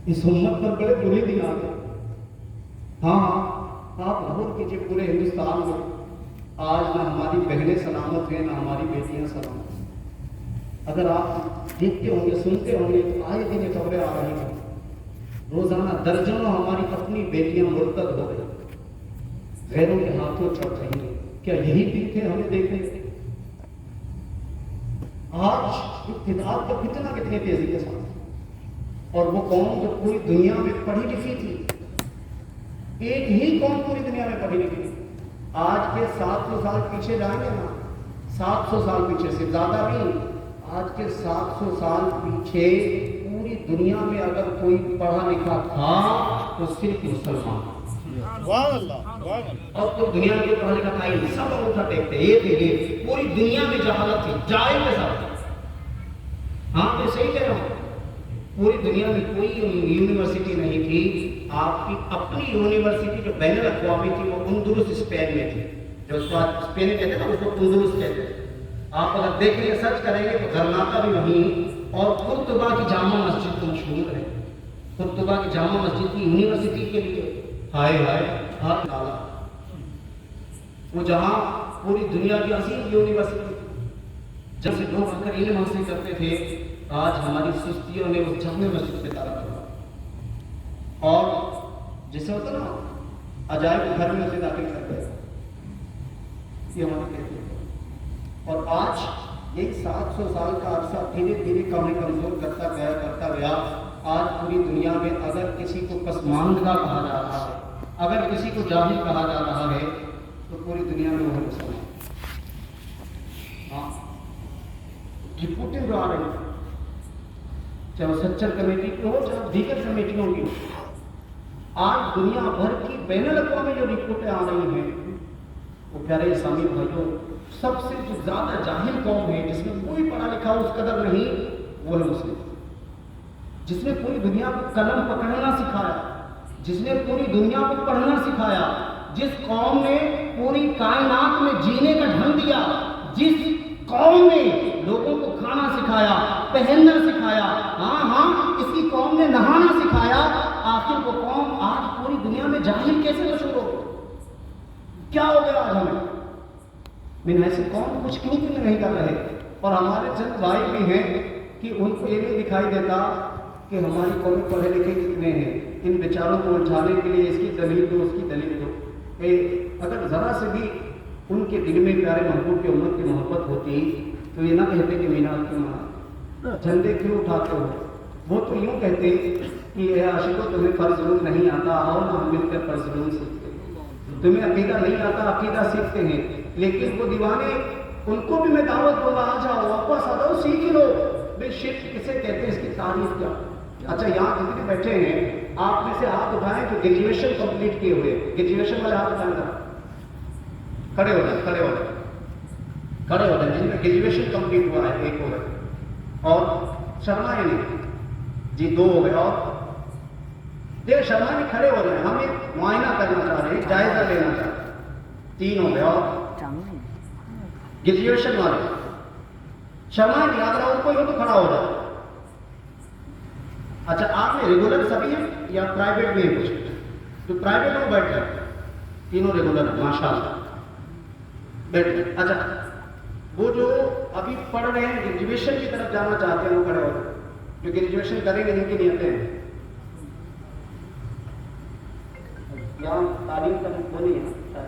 اس امت پر بڑے برے دن آ گئے۔ ہاں آپ غور کیجیے، پورے ہندوستان میں آج نہ ہماری بہنیں سلامت ہیں، نہ ہماری بیٹیاں سلامت ہیں۔ اگر آپ دیکھتے ہوں گے، سنتے ہوں گے، آئے دن یہ خبریں آ رہی ہیں، روزانہ درجنوں ہماری اپنی بیٹیاں مرتد ہو گئی، غیروں کے ہاتھوں چڑھ رہی ہیں۔ کیا یہی دن تھے ہمیں دیکھنے کے؟ آج اقتدار کا فتنہ کتنے تیزی کے ساتھ، اور وہ قوم جو پوری دنیا میں پڑھی لکھی تھی، ایک ہی قوم پوری دنیا میں پڑھی لکھی تھی، آج کے 700 سال پیچھے جائیں گے نا، 700 سال پیچھے سے زیادہ بھی، آج کے 700 سال پیچھے پوری دنیا میں اگر کوئی پڑھا لکھا تھا تو صرف مسلمان، اور تو دنیا میں پڑھا لکھا تھا ہی، سب اٹھا ٹیکتے یہ پوری دنیا میں جہالت تھی، جائے کے ساتھ۔ ہاں میں صحیح کہہ رہا ہوں، پوری دنیا میں کوئی یونیورسٹی نہیں تھی، آپ کی اپنی یونیورسٹی جو بین الاقوامی تھی وہ اندلس اسپین میں تھی، جو اس کو اسپین کہتے ہیں نا، اس کو اندلس کہتے ہیں۔ آپ اگر دیکھیں گے، سرچ کریں گے تو غرناطہ بھی وہیں، اور قرطبہ کی جامع مسجد مشہور ہے، قرطبہ کی جامع مسجد کی یونیورسٹی کے لیے ہائے ہاتھ ڈالا، وہ جہاں پوری دنیا کی عظیم یونیورسٹی جب سے لوگ آ کر علم حاصل کرتے تھے، آج ہماری سستیوں نے اس جامع مسجد پہ تالا کروا، اور جیسے ہوتا نا عجائب گھر میں اسے داخل کر گئے، یہ ہمارے کہتے ہیں۔ اور آج یہی 700 سال کا عرصہ دھیرے دھیرے کمزور کرتا گیا۔ آج پوری دنیا میں اگر کسی کو پسماندہ کہا جا رہا ہے، اگر کسی کو جاہل کہا جا رہا ہے، تو پوری دنیا میں وہ مسلمان۔ ہاں رپورٹیں جو آ رہی ہیں، چاہے وہ سچر کمیٹی کی ہو، چاہے دیگر کمیٹیوں کی ہو، آج دنیا بھر کی بین الاقوامی جو رپورٹیں آ رہی ہیں، وہ پیارے اسلامی بھائیوں، سب سے جو زیادہ جاہل قوم ہے، جس میں کوئی پڑھا لکھا اس قدر نہیں، وہ ہے مسلم، جس نے پوری دنیا کو قلم پکڑنا سکھایا، جس نے پوری دنیا کو پڑھنا سکھایا، جس قوم نے پوری کائنات میں جینے کا ڈھنگ دیا، جس قوم نے لوگوں کو کھانا سکھایا، پہننا سکھایا، ہاں اس کی قوم نے نہانا سکھایا، آخر وہ قوم آج پوری دنیا میں جاہل کیسے مشہور ہو؟ کیا ہو گیا آج ہمیں؟ من ایسے قوم کچھ کیوں نہیں کر رہے؟ اور ہمارے چند بھائی بھی ہیں کہ ان کو یہ نہیں دکھائی دیتا کہ ہماری قوم پڑھے لکھے کتنے ہیں، ان بیچاروں کو الجھانے کے لیے اس کی دلیل دو، اس کی دلیل دو۔ اگر ذرا سے بھی ان کے دل میں پیارے محبوب کی امت کی محبت ہوتی تو یہ نہ کہتے کہ مینار کیوں مانا، جھنڈے کیوں اٹھاتے ہو، وہ تو یوں کہتے کہ اے عاشقو تمہیں فرض علوم نہیں آتا، آؤ نہ ہم مل کر فرض علوم سیکھتے ہیں، تمہیں عقیدہ نہیں آتا، عقیدہ سیکھتے ہیں۔ لیکن وہ دیوانے، ان کو بھی میں دعوت دوں گا، آ جاؤ واپس آ جاؤ، سیکھ لو بے شرک کسے کہتے ہیں، اس کی تعریف کیا۔ اچھا یہاں جتنے بیٹھے ہیں آپ میں سے ہاتھ اٹھائیں جو گریجویشن کمپلیٹ کیے ہوئے، گریجویشن والے ہاتھ اٹھائیں گا، کھڑے ہو جائیں، کھڑے ہو جائیں جن میں گریجویشن کمپلیٹ ہوا ہے، ایک ہو گئے، اور شرمائے نہیں جی، 2 ہو گئے، اور دیکھ شرمائے نہیں، کھڑے ہو جائیں، ہم ایک معائنہ کرنا چاہ رہے ہیں، جائزہ لینا چاہ رہے ہیں، 3 ہو گئے، اور گریجویشن والے شرمائے نہیں، اگر اور کوئی ہو تو کھڑا ہو جائے۔ اچھا آپ میں ریگولر سبھی ہیں یا پرائیویٹ بھی ہیں کچھ؟ تو پرائیویٹ ہو بیٹھ کر، تینوں ریگولر ہیں، ماشاء اللہ بیٹھ کر۔ اچھا وہ جو ابھی پڑھ رہے ہیں، گریجویشن کی طرف جانا چاہتے ہیں، وہ کھڑے ہو جائیں، جو گریجویشن کریں گے، ان کی نیتیں ہیں، یہاں تعلیم کا وہ نہیں ہے،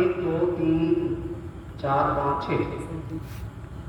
1 2 3 4 5 6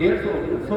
150 100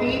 3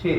6,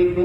1 2,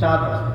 4%,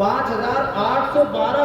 5812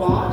5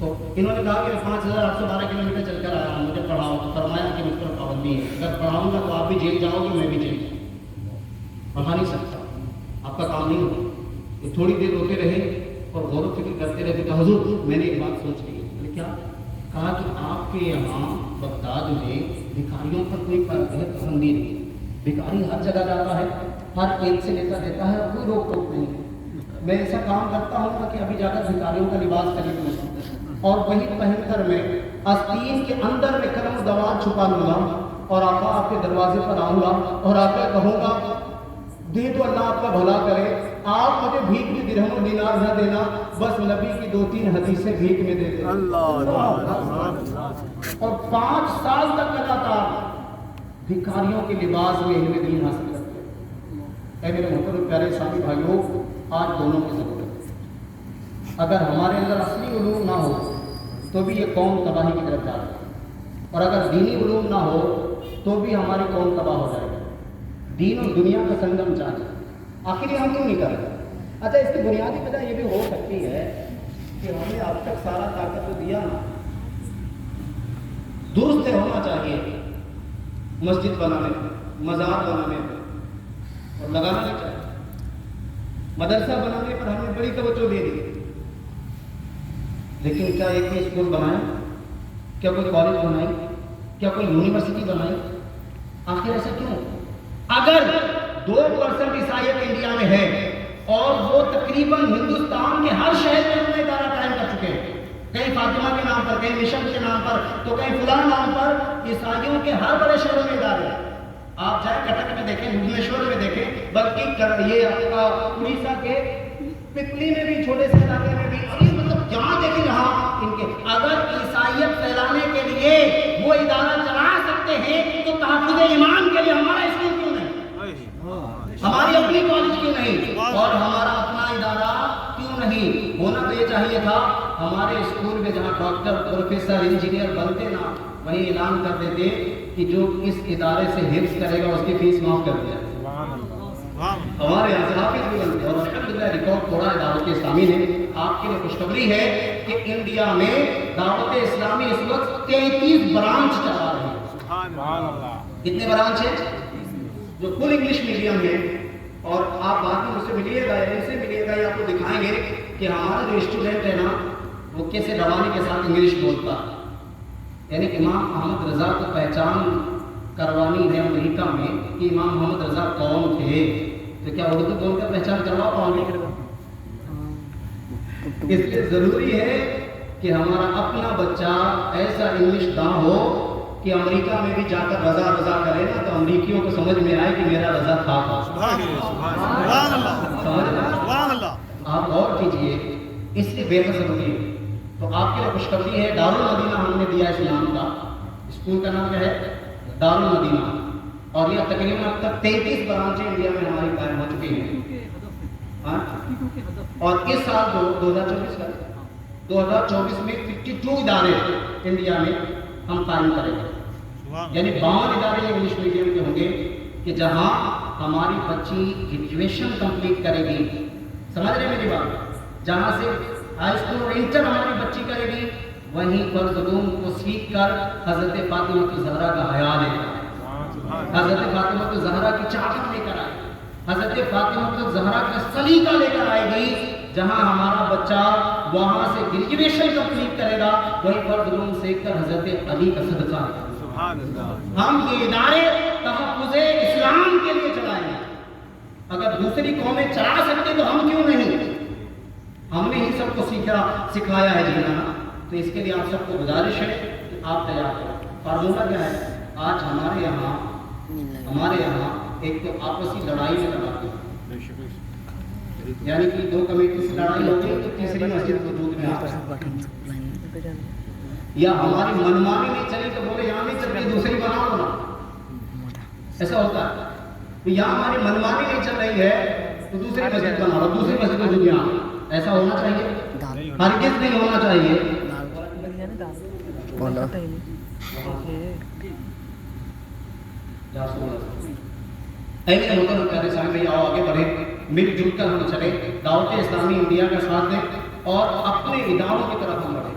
تو انہوں نے کہا کہ 5812 کلومیٹر چل کر آیا ہوں، مجھے پڑھاؤ، تو فرمایا کہ مجھ پر پابندی ہے، اگر پڑھاؤں گا تو آپ بھی جیل جاؤ گے، میں بھی جیل جاؤں گا، پڑھا نہیں سکتا، آپ کا کام نہیں ہوگا۔ یہ تھوڑی دیر روتے رہے اور غور و فکر کرتے رہے کہ حضور میں نے ایک بات سوچ لی ہے۔ کیا؟ کہا کہ آپ کے یہاں بغداد میں بھکاریوں پر کوئی پابندی نہیں ہے، بھکاری ہر جگہ جاتا ہے، ہر ایک سے لیتا دیتا ہے، کوئی روک ٹوک نہیں ہے۔ میں ایسا کام کرتا ہوں کہ ابھی جا کر بھکاریوں کا لباس خرید لوں اور وہی پہن کر میں آستین کے اندر میں قلم و دوات چھپا لوں گا اور آقا آپ کے دروازے پر آؤں گا اور آ کر کہوں گا دے تو اللہ آپ کا بھلا کرے، آپ مجھے بھیک بھی درہم و دینار نہ دینا، بس نبی کی 2-3 حدیثیں بھیک میں دے دینا۔ اور 5 سال تک لگاتار بھکاریوں کے لباس میں علم دین حاصل کرتے ہیں۔ اے میرے محترم پیارے اسلامی بھائیوں، آج دونوں کی ضرورت ہے۔ اگر ہمارے اندر اصلی علوم نہ ہو تو بھی یہ قوم تباہی کی طرف جا رہی ہے، اور اگر دینی علوم نہ ہو تو بھی ہماری قوم تباہ ہو جائے گی۔ دین اور دنیا کا سنگم چاہیے، آخر یہ ہم کیوں نہیں کر رہے؟ اچھا، اس کی بنیادی وجہ یہ بھی ہو سکتی ہے کہ ہم نے اب تک سارا طاقت تو دیا نا، درست ہونا چاہیے مسجد بنانے میں، مزار بنانے میں، اور لگانا نہیں چاہیے۔ مدرسہ بنانے پر ہم نے بڑی توجہ دے دی، لیکن کیا ایک بھی اسکول بنائے؟ کیا کوئی کالج بنائی؟ کیا کوئی یونیورسٹی بنائی؟ آخر ایسا کیوں؟ اگر 2% عیسائیت انڈیا میں ہے اور وہ تقریباً ہندوستان کے ہر شہر میں اپنا ادارہ قائم کر چکے ہیں، کہیں فاطمہ کے نام پر، کہیں مشن کے نام پر، تو کہیں فلاں نام پر، عیسائیوں کے ہر بڑے شہروں میں ادارے ہیں۔ آپ جائیں کٹک میں دیکھیں، بھوبنیشور میں دیکھیں، بلکہ یہ آپ کا اڑیسہ کے پپلی میں بھی، چھوٹے سے علاقے میں بھی، مطلب جہاں دیکھیں جہاں ان کے، اگر عیسائیت پھیلانے کے لیے وہ ادارہ چلا سکتے ہیں تو تحفظ ایمان کے لیے ہمارا اسکول کیوں نہیں؟ ہماری اپنی کالج کیوں نہیں؟ اور ہمارا اپنا ادارہ کیوں نہیں؟ ہونا تو یہ چاہیے تھا ہمارے اسکول میں جہاں ڈاکٹر، پروفیسر، انجینئر بنتے نا، وہیں اعلان کر دیتے کہ جو اس ادارے سے حفظ کرے گا اس کی فیس معاف کر دیا۔ ہمارے یہاں سے حافظ بھی بنتے ہیں، اور الحمدللہ ریکارڈ توڑا ہے دعوت اسلامی نے۔ آپ کے لیے خوشخبری ہے کہ انڈیا میں دعوت اسلامی اس وقت 33 برانچ چلا رہی ہے۔ کتنے برانچ ہیں؟ جو فل انگلش میڈیم ہے، اور آپ بعد میں مجھ سے ملیے گا، ان سے ملیے گا، یہ آپ کو دکھائیں گے کہ ہمارا جو اسٹوڈنٹ ہے نا وہ کیسے روانی کے ساتھ انگلش بولتا ہے۔ یعنی امام محمد رضا کو پہچان کروانی ہے امریکہ میں کہ امام محمد رضا کون تھے، تو کیا اردو بول کر پہچان کروا پاؤں گے؟ اس لیے ضروری ہے کہ ہمارا اپنا بچہ ایسا انگلش داں ہو کہ امریکہ میں بھی جا کر رضا رضا کرے نا تو امریکیوں کو سمجھ میں آئے کہ میرا رضا تھا۔ آپ غور کیجئے، اس لیے بے حد ضروری ہے۔ تو آپ کے لیے خوشخبری ہے، دارالمدینہ ہم نے دیا اس نام کا، اسکول کا نام کیا ہے؟ دارالمدینہ، اور یہ تقریباً اب تک 33 برانچیں انڈیا میں ہماری قائم ہو چکی ہیں۔ اور اس سال 2024 میں 52 ادارے انڈیا میں ہم قائم کریں گے، یعنی 52 ادارے انگلش میڈیم کے ہوں گے کہ جہاں ہماری بچی گریجویشن کمپلیٹ کرے گی، سمجھ رہے میری بات؟ جہاں سے ہائی اسکول اور انٹر ہماری بچی کرے گی، وہیں پر علوم کو سیکھ کر حضرت فاطمہ الزہرا کا حیا لے کر آئے، حضرت فاطمہ الزہرا کی چاہت لے کر آئے، حضرت فاطمہ الزہرا کا سلیقہ لے کر آئے گی۔ جہاں ہمارا بچہ وہاں سے گریجویشن کمپلیٹ کرے گا، وہیں پر علوم سیکھ کر حضرت علی کا صدقہ ہے۔ ہم یہ ادارے تحفظ اسلام کے لیے چلائیں گے۔ اگر دوسری قومیں چلا سکتے تو ہم کیوں نہیں؟ ہم نے ہی سب کو سکھایا ہے جینا، تو اس کے لیے آپ سب کو گزارش ہے کہ آپ تیار کریں۔ فارمولہ کیا ہے؟ آج ہمارے یہاں ایک تو آپسی لڑائی میں لگاتے ہیں، یعنی کہ 2 کمیٹی سے لڑائی ہوتی ہے تو تیسری مسجد وجود میں آتا ہے، یا ہماری منمانی نہیں چلی تو بولے یہاں نہیں چل رہی دوسری بناؤ نا، ایسا ہوتا ہے۔ تو یہاں ہماری منمانی نہیں چل رہی ہے تو دوسری مسجد بنا لو، دوسری مسجد وجود میں آ، ایسا ہونا چاہیے؟ ہرگز نہیں ہونا چاہیے۔ ایسے محترم پیارے سامنے میں آؤ آگے بڑھیں، مل جل کر ہم چلیں، دعوت اسلامی انڈیا کا ساتھ دیں اور اپنے اداروں کی طرف ہم بڑھیں۔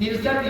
63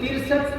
63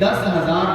10,000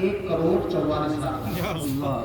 1,44,00,000।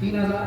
3,000,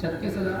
36,000,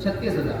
36,000।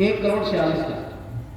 1,46,00,000।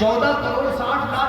14,60,00,000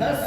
10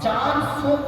400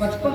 55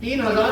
3,000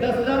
10,000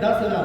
10,000,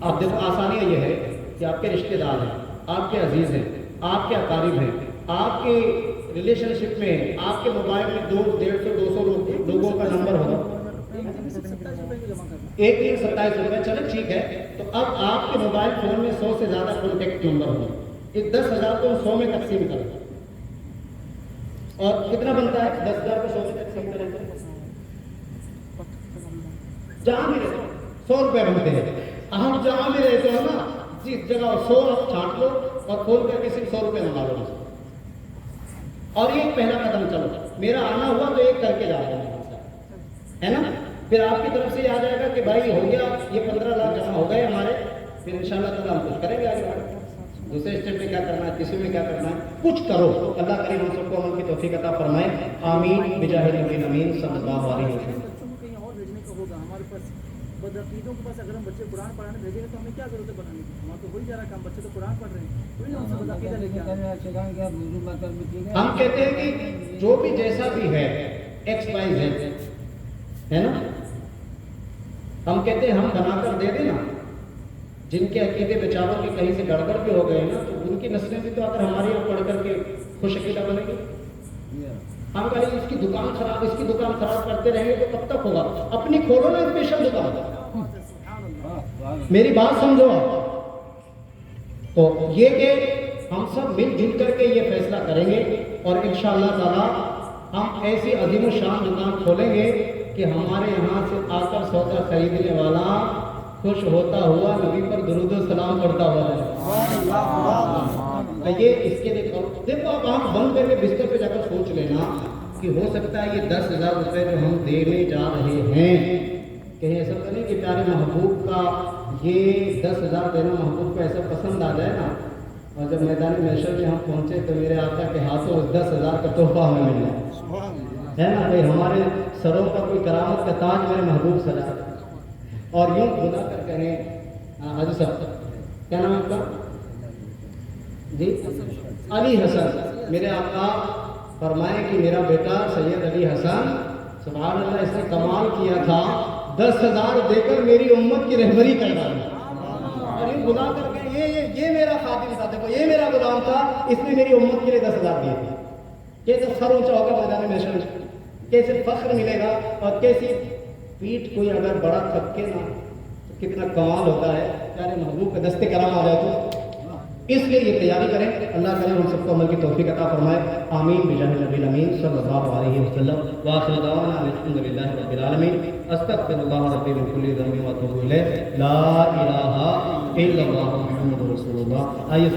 اب دیکھو آسانیاں یہ ہے کہ آپ کے رشتہ دار ہیں، آپ کے عزیز ہیں، آپ کے اقارب ہیں، آپ کے ریلیشن شپ میں آپ کے موبائل میں 150 200 لوگوں کا نمبر ہوگا، ایک دن 27 روپے، چلے ٹھیک ہے، تو اب آپ کے موبائل فون میں 100 سے زیادہ کانٹیکٹ نمبر ہوگا، اس 10,000 کو 100 میں تقسیم کریں اور کتنا بنتا ہے؟ 10,000 کو 100 میں تقسیم کریں جہاں بھی رہتے 100 روپے بنتے ہیں. آپ جہاں بھی رہتے ہو نا، جس جگہ 100 آپ چھانٹ لو اور کھول کر کے صرف 100 روپے منگا لو، اور یہ پہلا قدم چلو. میرا آنا ہوا تو ایک کر کے جا رہا ہے نا، پھر آپ کی طرف سے یہ آ جائے گا کہ بھائی ہو گیا یہ 15 لاکھ جمع ہو گئے ہمارے، پھر انشاءاللہ تعالیٰ ہم کچھ کریں گے آگے بڑھ دوسرے اسٹیپ میں کیا کرنا ہے، کسی میں کیا کرنا ہے، کچھ کرو. اللہ کریم ہم سب کو عمل کی توفیق عطا فرمائے. آمین بجاہ نبی امین صلی اللہ علیہ وسلم. بچوں کو کہیں اور بھیجنے کا ہوگا، ہمارے پاس بدعقیدوں کے پاس اگر ہم بچے قرآن پڑھانے بھیجیں گے تو ہمیں کیا ضرورت ہے بنانے کی؟ ہمارا تو ہو ہی جا رہا کام، بچے تو قرآن پڑھ رہے ہیں، کوئی نہ ان سے بدعقیدہ لے کے آئے. ہم کہتے ہیں کہ جو بھی جیسا بھی ہے ایکس وائی زیڈ ہے نا، ہم کہتے ہیں ہم بنا کر دے دیں نا. جن کے عقیدے بیچاروں کے کہیں سے گڑبڑ بھی ہو گئے نا، تو ان کی نسلیں بھی تو اگر ہمارے یہاں پڑھ کر کے خوش عقیدہ بنے گی. ہم کہیں اس کی دکان خراب، اس کی دکان خراب کرتے رہیں گے تو کب تک ہوگا؟ اپنی کھولو نا اسپیشل دکان. میری بات سمجھو آپ. تو یہ کہ ہم سب مل جل کر کے یہ فیصلہ کریں گے اور انشاءاللہ تعالی ہم ایسی عظیم و شان دکان کھولیں گے کہ ہمارے یہاں سے آ کر سودا خریدنے والا خوش ہوتا ہوا نبی پر درود و سلام پڑھتا ہوا ہے. یہ اس کے دیکھو اب آپ بند کر کے بستر پہ جا کر سوچ لینا کہ ہو سکتا ہے یہ 10,000 روپے جو ہم دینے جا رہے ہیں، کہیں ایسا تو نہیں کہ پیارے محبوب کا یہ 10,000 دینا محبوب کو ایسا پسند آ جائے نا، اور جب میدان محشر میں ہم پہنچے تو میرے آقا کے ہاتھوں اس 10,000 کا تحفہ ہمیں مل ہے نا. بھائی ہمارے سروں پر کوئی کرامت کا تاج میرے محبوب سجا اور یوں بلا کر کہیں حاجی صاحب کیا نام ہے آپ کا؟ جی علی حسن. میرے آقا فرمائے کہ میرا بیٹا سید علی حسن سبحان اللہ اس نے کمال کیا تھا، 10,000 دے کر میری امت کی رہبری کر ڈالا، اور یوں بلا کر کے یہ میرا خادم تھا، دیکھو یہ میرا غلام تھا، اس نے میری امت کے لیے 10,000 دیے تھے. کیسے سر اونچا ہوگا میدان محشر میں، کیسے فخر ملے گا، اور کیسی پیٹھ کوئی اگر بڑا تھکے نا تو کتنا کمال ہوتا ہے. پیارے محبوب کا دستے کرام آ جائے تو اس لیے یہ تیاری کریں. اللہ کرے ہم سب کو عمل کی توفیق عطا فرمائے. آمین بجاہ نبی الامین صلی اللہ علیہ وسلم. وآخر دعوانا الحمد للہ رب العالمین. استغفر اللہ ربی من کل ذنب واتوب الیہ. لا الہ الا اللہ محمد رسول اللہ. آئیے